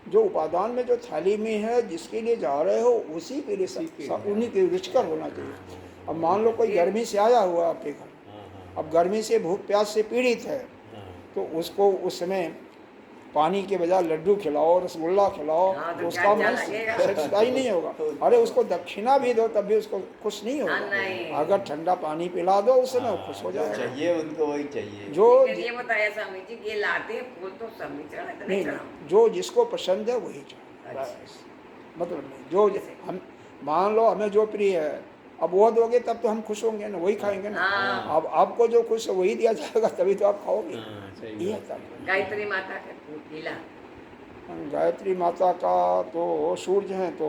जो उपादान में जो थाली में है, जिसके लिए जा रहे हो उसी के लिए उन्हीं के रुचिकर होना चाहिए। अब मान लो कोई गर्मी से आया हुआ आपके घर, अब गर्मी से भूख प्यास से पीड़ित है, तो उसको उस समय पानी के बजाय लड्डू खिलाओ, रसगुल्ला खिलाओ, तो उसका मन सेटिस्फाई नहीं होगा। अरे उसको दक्षिणा भी दो तब भी उसको खुश नहीं होगा। अगर ठंडा पानी पिला दो उस समय खुश हो जाएगा। चाहिए उनको वही चाहिए। जो ये बताया स्वामी जी, ये लाते हैं फूल तो सब नहीं, जो जिसको पसंद है वही चाहिए, मतलब नहीं। जो हम मान लो हमें जो प्रिय है, अब वो दोगे तब तो हम खुश होंगे ना, वही खाएंगे ना। अब आपको जो खुश है वही दिया जाएगा, तभी तो आप खाओगे। ये गायत्री माता का पीला, गायत्री माता का तो सूर्य है, तो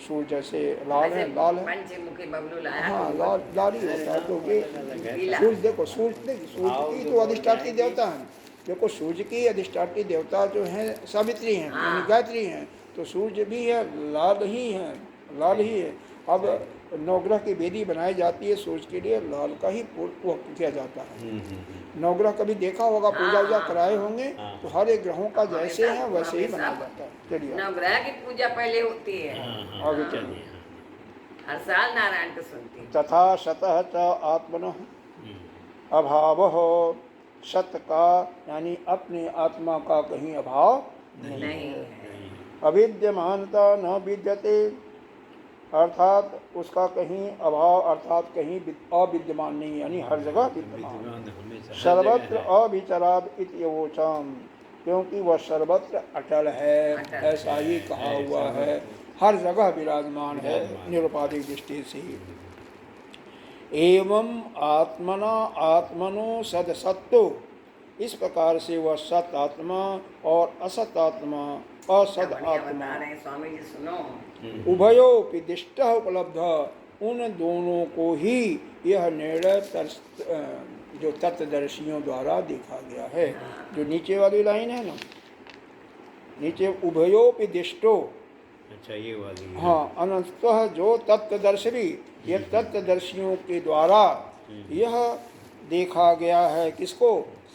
सूर्य से लाल है, लाल है। पंचमुखी बबलू लाया, हाँ लाल ही होता है, क्योंकि सूर्य देखो, सूर्य की तो अधिष्ठात्री देवता है। देखो सूर्य की अधिष्ठात्री देवता जो है सावित्री हैं, यानी गायत्री हैं, तो सूर्य भी है, लाल ही है, लाल ही है। अब नवग्रह की वेदी बनाई जाती है, सूर्य के लिए लाल का ही किया जाता है। नवग्रह कभी देखा होगा, पूजा वूजा कराए होंगे, तो हर एक ग्रहों का जैसे है वैसे ही बनाया जाता है। चलिए नवग्रह की पूजा पहले होती है, आगे चलिए। हर साल नारायण को सुनती है। तथा सतः च आत्मनः अभावः, सत का यानी अपने आत्मा का कहीं अभाव नहीं है। अविद्यमानता न विद्यते, अर्थात उसका कहीं अभाव, अर्थात कहीं अविद्यमान नहीं, यानी हर जगह विद्यमान। सर्वत्र अविचराद इति वोचाम, क्योंकि वह सर्वत्र अटल है, ऐसा ही कहा हुआ है, हर जगह विराजमान है निरुपाधिक दृष्टि से। एवं आत्मना आत्मनो सदसत्तो, इस प्रकार से वह सत आत्मा और असत आत्मा, असद आत्मा, स्वामी जी सुनो, उभयोपि दिष्ट उपलब्ध, उन दोनों को ही यह निर्णय जो तत्वदर्शियों द्वारा देखा गया है। जो नीचे वाली लाइन है ना, नीचे उभयोपि दिष्टो, अच्छा ये वाली, हाँ अनंतः जो तत्वदर्शी, ये तत्वदर्शियों के द्वारा यह देखा गया है। किसको?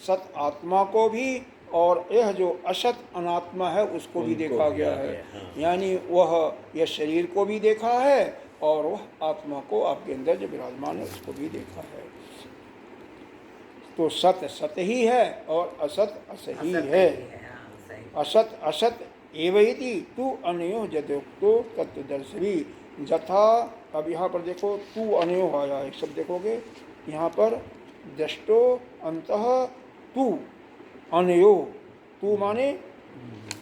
सत आत्मा को भी, और यह जो असत अनात्मा है उसको भी देखा गया है। यानी वह यह शरीर को भी देखा है और वह आत्मा को आपके अंदर जो विराजमान है उसको भी देखा है। तो सत सत ही है और असत असत ही है। असत असत एवैति तू अनयो जदोक्तो तत्वदर्शी जथा। अब यहाँ पर देखो तू अनयो आया है, सब देखोगे यहाँ पर दृष्टो अंतः तू अनयो, तू माने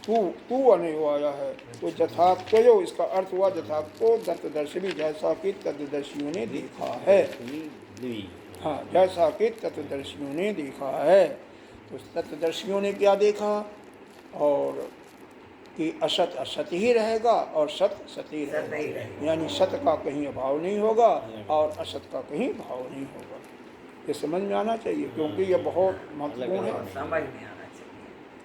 तू अनयो आया है। तो जथात्वयो इसका अर्थ हुआ जथात्व तत्वदर्शी, जैसा कि तत्वदर्शियों ने देखा है। हाँ जैसा कि तत्वदर्शियों ने देखा है। तो तत्वदर्शियों ने क्या देखा? और कि असत असत ही रहेगा और सत सत ही रहेगा, यानी सत का कहीं अभाव नहीं होगा और असत का कहीं भाव नहीं होगा। ये समझ में आना चाहिए, क्योंकि ये बहुत महत्वपूर्ण है। समझ में आना चाहिए।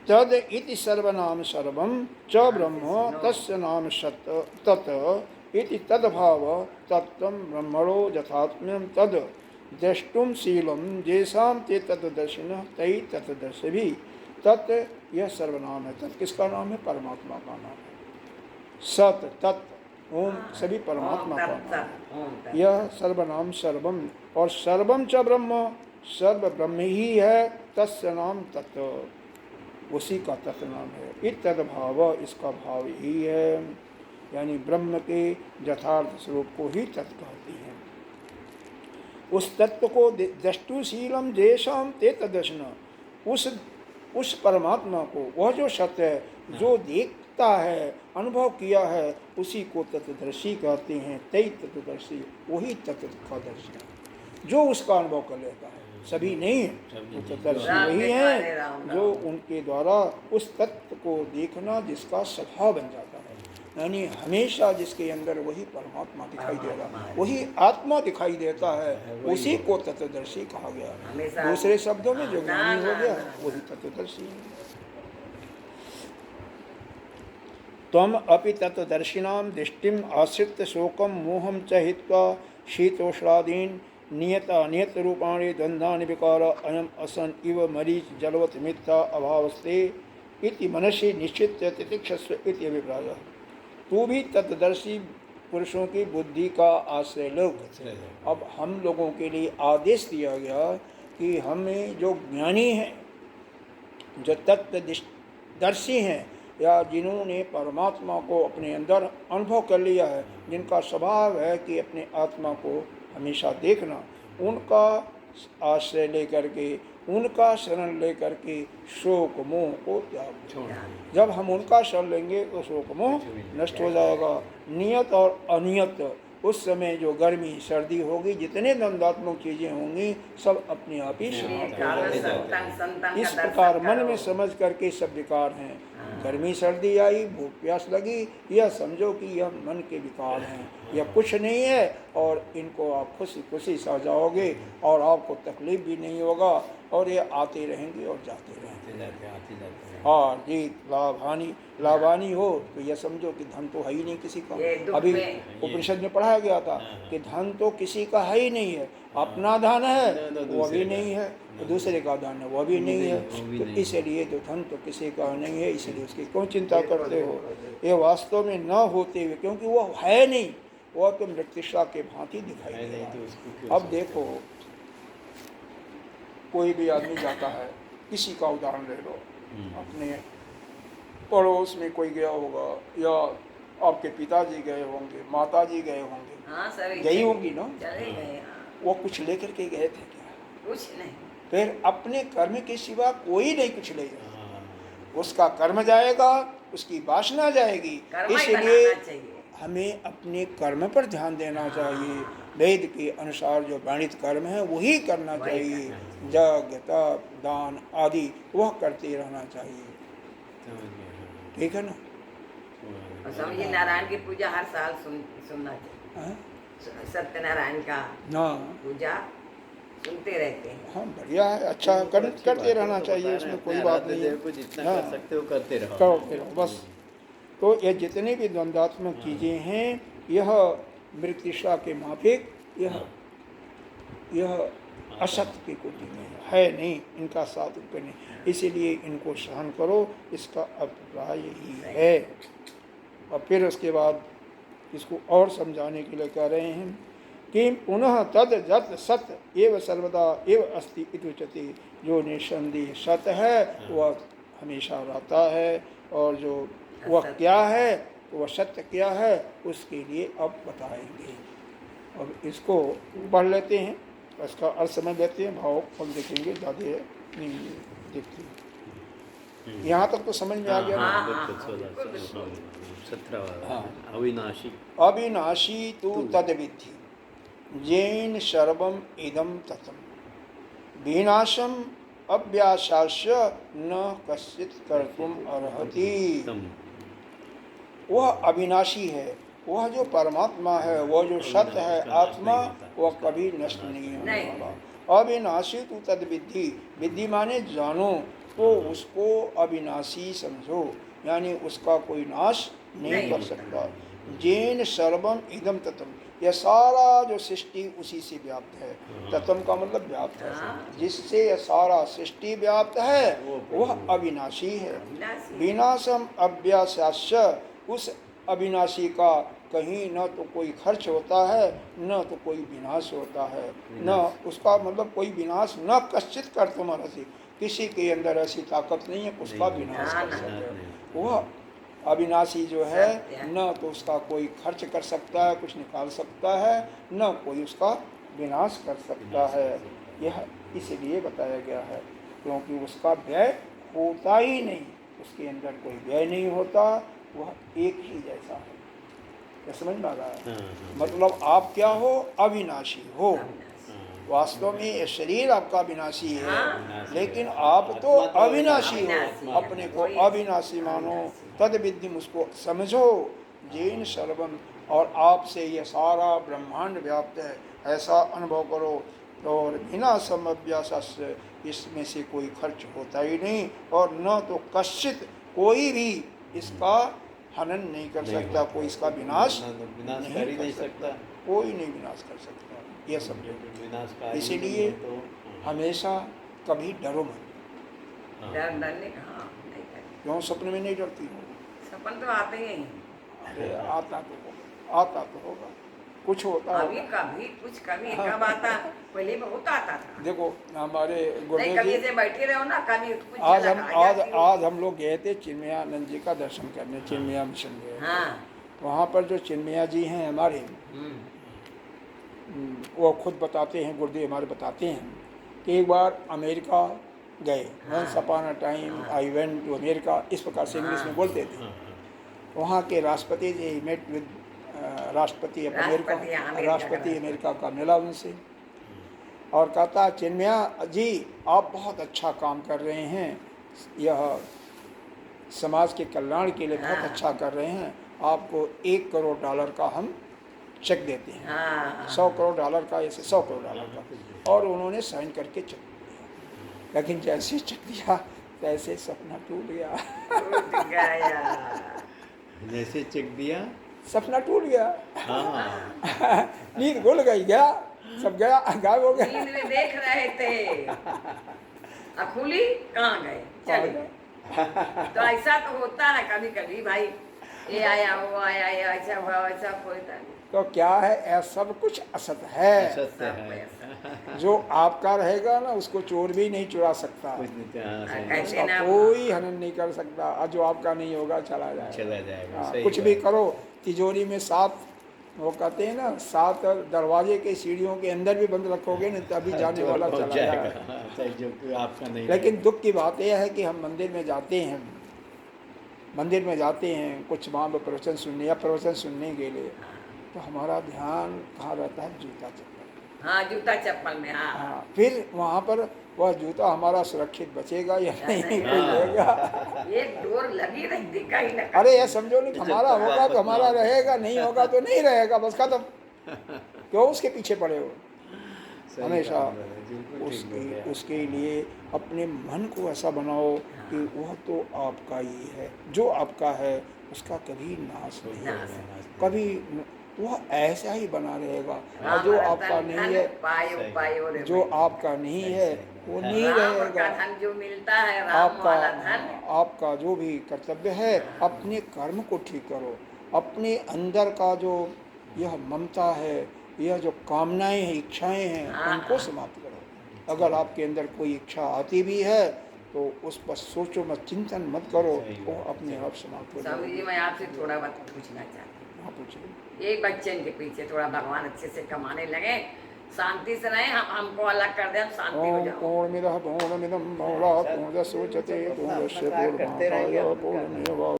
तद इति सर्वनाम सर्वम च ब्रह्म तस्य नाम सत तत् इति तद्भाव तत्त्वं ब्रह्मणो यथात्म्यं तद द्रष्टुम शीलम जैसाम ते तत्दर्शिनः तै तत्दर्शिभिः तत्, यह सर्वनाम है। तत् किसका नाम है? परमात्मा का नाम है। सत तत् ओम सभी परमात्मा का नाम है। यह सर्वनाम सर्वम, और सर्वम च ब्रह्म, सर्व ब्रह्म ही है। तस्य नाम तत्, उसी का तत् नाम है। इत्तद भाव, इसका भाव यही है, यानी ब्रह्म के यथार्थ स्वरूप को ही तत् कहती हैं। उस तत्व को दृष्टुशीलम जैसाम ते तदर्शन, उस परमात्मा को, वह जो सत्य है, जो देखता है, अनुभव किया है, उसी को तत्वदर्शी कहते हैं। तई तत्वदर्शी, वही तत्व का दर्शी है, जो उसका अनुभव कर लेता है। सभी नहीं है, तो तत्वदर्शी वही है जो उनके द्वारा उस तत्व को देखना, जिसका स्वभाव बन जाता है। यानी हमेशा जिसके अंदर वही परमात्मा दिखाई देगा, वही आत्मा दिखाई देता है, उसी को तत्वदर्शी कहा गया। दूसरे शब्दों में जो ज्ञानी हो गया वही तत्वदर्शी है। त्वम अपि तत्वदर्शिनां दृष्टिम आश्रित्य शोकम मोहम च हित्वा शीतोष्णादीन नियत अनियत रूपाणि द्वंद्वानि विकार अयम असन इव मरीच जलवत मिथ्या अभावस्ते इति मनसि निश्चित्य तितिक्षस्व इति अभिप्रायः। तू भी तत्वदर्शी पुरुषों की बुद्धि का आश्रय लो। अब हम लोगों के लिए आदेश दिया गया कि हमें जो ज्ञानी हैं, जो तत्वदर्शी हैं, या जिन्होंने परमात्मा को अपने अंदर अनुभव कर लिया है, जिनका स्वभाव है कि अपने आत्मा को हमेशा देखना, उनका आश्रय लेकर के, उनका शरण लेकर के शोक मोह को त्याग। जब हम उनका शरण लेंगे तो शोक मोह नष्ट हो जाएगा। नियत और अनियत, उस समय जो गर्मी सर्दी होगी, जितने द्वंद्वात्मक चीज़ें होंगी, सब अपने आप ही समाप्त हो जाएगा। इस प्रकार मन में समझ करके सब विकार हैं। गर्मी सर्दी आई, भूख प्यास लगी, यह समझो कि यह मन के विकार हैं, यह कुछ नहीं है, और इनको आप खुशी खुशी सह जाओगे और आपको तकलीफ भी नहीं होगा, और ये आते रहेंगे और जाते रहेंगे। हाँ जी, लाभ हानि हो तो यह समझो कि धन तो है ही नहीं किसी का। अभी उपनिषद में पढ़ाया गया था कि धन तो किसी का है ही नहीं है। अपना धन है वो भी नहीं है, दूसरे का धन है वो भी नहीं है। तो इसलिए तो धन तो किसी का नहीं है, इसलिए उसकी क्यों चिंता करते हो? ये वास्तव में न होते हुए, क्योंकि वो है नहीं, वो तो मृत्युषा के भांति दिखाई दे रहा है। अब देखो, कोई भी आदमी जाता है, किसी का उदाहरण ले लो, अपने पड़ोस में कोई गया होगा, या आपके पिताजी गए होंगे, माताजी गए होंगे, गई होंगी ना, वो कुछ लेकर के गए थे क्या? कुछ नहीं। फिर अपने कर्म के सिवा कोई नहीं कुछ ले जाएगा, उसका कर्म जाएगा, उसकी वासना जाएगी। इसलिए हमें अपने कर्म पर ध्यान देना चाहिए। वेद के अनुसार जो वर्णित कर्म है वही करना चाहिए। यज्ञ, तप, दान आदि वह करते रहना चाहिए। ठीक है ना? समझिए, नारायण की पूजा हर साल सुनना चाहिए। सत्यनारायण का पूजा सुनते रहते हैं। हाँ, बढ़िया है, अच्छा करते रहना चाहिए, उसमें कोई बात नहीं है। जितना कर सकते हो करते रहो बस। तो ये जितने भी द्वंद्वात्मक चीज़ें हैं, यह मृत्युषा के माफिक, यह असत्य की कोटि में है नहीं, इनका साथ ऊपर नहीं, इसीलिए इनको सहन करो, इसका अभिप्राय यही है। और फिर उसके बाद इसको और समझाने के लिए कह रहे हैं कि पुनः तद जत सत एव सर्वदा एव अस्ति इति उच्यते। जो निसंदेह सत है वह हमेशा रहता है, और जो वह क्या है, वह सत्य क्या है, उसके लिए अब बताएंगे। अब इसको पढ़ लेते हैं, इसका अर्थ समझ लेते हैं, भाव हम देखेंगे, ज़्यादा नहीं देखते। यहाँ तक तो समझ में आ गया ना? अविनाशी तु तद्विद्धि येन सर्वम इदं ततम् विनाशम अव्यासास्य न कश्चित् कर्तुम अर्हति। वह अविनाशी है, वह जो परमात्मा है, वह जो सत्य है, आत्मा, वह कभी नष्ट नहीं होने वाला। अविनाशी तू तद विद्धि, विद्धि माने जानो, तो उसको अविनाशी समझो, यानी उसका कोई नाश नहीं कर सकता। जेन सर्वम इदम तत्म, यह सारा जो सृष्टि उसी से व्याप्त है। तत्म का मतलब व्याप्त है, जिससे यह सारा सृष्टि व्याप्त है वह अविनाशी है। विनाशम अव्यास्यास्य, उस अविनाशी का कहीं न तो कोई खर्च होता है न तो कोई विनाश होता है, न उसका मतलब कोई विनाश न कश्चित कर तुम्हारा से, किसी के अंदर ऐसी ताकत नहीं है उसका विनाश कर सके। वह अविनाशी जो है न तो उसका कोई खर्च कर सकता है, कुछ निकाल सकता है, न कोई उसका विनाश कर सकता है। यह इसलिए बताया गया है क्योंकि उसका व्यय होता ही नहीं, उसके अंदर कोई व्यय नहीं होता, वह एक ही जैसा है। क्या समझ में आ रहा है? मतलब आप क्या हो? अविनाशी हो। वास्तव में ये शरीर आपका विनाशी है, लेकिन आप तो अविनाशी हो। अपने को अविनाशी मानो, तद विद्धि, मुझको समझो, जैन सर्वम, और आपसे ये सारा ब्रह्मांड व्याप्त है, ऐसा अनुभव करो। और बिना समअभ्यास, इसमें से कोई खर्च होता ही नहीं, और न तो कश्चित, कोई भी इसका हनन नहीं कर सकता, कोई इसका विनाश नहीं कर सकता, कोई नहीं विनाश कर सकता। यह समझो। इसीलिए हमेशा कभी डरो मत। डरने कहाँ, क्यों सपने में नहीं डरती हो? सपन तो आते ही। अरे आता तो होगा, कुछ होता अभी कभी कुछ कभी कब आता, पहले बहुत आता था। देखो हमारे गुरुदेव कभी जी, से बैठे रहो ना, कभी कुछ आज हम लोग गए थे चिन्मयानंद जी का दर्शन करने, चिन्मया मिशन गए। हाँ। वहाँ पर जो चिन्मया जी हैं हमारे, वो खुद बताते हैं, गुरुदेव हमारे बताते हैं कि एक बार अमेरिका गए। Once upon a time I went to America, इस प्रकार से इंग्लिश में बोलते थे। वहाँ के राष्ट्रपति जी मेट विद राष्ट्रपति अमेरिका का मिला उनसे और कहता, चिन्मया जी आप बहुत अच्छा काम कर रहे हैं, यह समाज के कल्याण के लिए बहुत अच्छा कर रहे हैं, आपको $1 करोड़ का हम चेक देते हैं। $100 करोड़ का, ऐसे $100 करोड़ का। और उन्होंने साइन करके चेक दिया, लेकिन जैसे चेक दिया तैसे सपना टूट गया। जैसे चेक दिया सपना टूट गया। नींद घुल गई, गया सब, गया गायब हो गया। नींद में देख रहे थे, खुली कहाँ गए, चले गए। तो ऐसा तो होता है कभी कभी भाई, ये आया वो आया, ये ऐसा हुआ वैसा होता। तो क्या है, ऐसा सब कुछ असत है। जो आपका रहेगा ना उसको चोर भी नहीं चुरा सकता, उसका कोई हनन नहीं कर सकता, और जो आपका नहीं होगा चला जाएगा। कुछ भी करो, तिजोरी में 7, वो कहते हैं ना, 7 दरवाजे के सीढ़ियों के अंदर भी बंद रखोगे ना तभी जाने वाला चला जाएगा, जो आपका नहीं। लेकिन दुख की बात यह है कि हम मंदिर में जाते हैं, कुछ वहाँ पर प्रवचन सुनने या प्रवचन सुनने के लिए, तो हमारा ध्यान कहाँ रहता है? जूता चप्पल। हाँ, जूता चप्पल में। हाँ, फिर वहाँ पर वह जूता हमारा सुरक्षित बचेगा या नहीं, कोई लेगा। एक डोर लगी रहती कहीं ना। अरे ये समझो नहीं, हमारा होगा तो हमारा रहेगा, नहीं होगा तो नहीं रहेगा, बस खत्म। क्यों उसके पीछे पड़े हो? हमेशा उसके लिए अपने मन को ऐसा बनाओ कि वह तो आपका ही है, जो आपका है उसका कभी नाश नहीं है, कभी वह ऐसा ही बना रहेगा। और जो आपका नहीं है, जो आपका नहीं है वो नहीं रहेगा। धन जो मिलता है, आपका जो भी कर्तव्य है, अपने कर्म को ठीक करो, अपने अंदर का जो यह ममता है, यह जो कामनाएं हैं, इच्छाएं हैं, उनको समाप्त करो। अगर आपके अंदर कोई इच्छा आती भी है तो उस पर सोचो मत, चिंतन मत करो, वो अपने आप समाप्त हो जाएगी। स्वामी जी, मैं आपसे थोड़ा बात पूछना चाहती हूँ। हाँ, पूछिए। एक बच्चे के पीछे थोड़ा भगवान अच्छे से कमाने लगे, शांति से रहे, हमको अलग कर दे, हम शांति हो जाओ। पूर्णमिदः पूर्णमिदं पूर्णात् पूर्णमुदच्यते पूर्णस्य पूर्णमादाय पूर्णमेवावशिष्यते।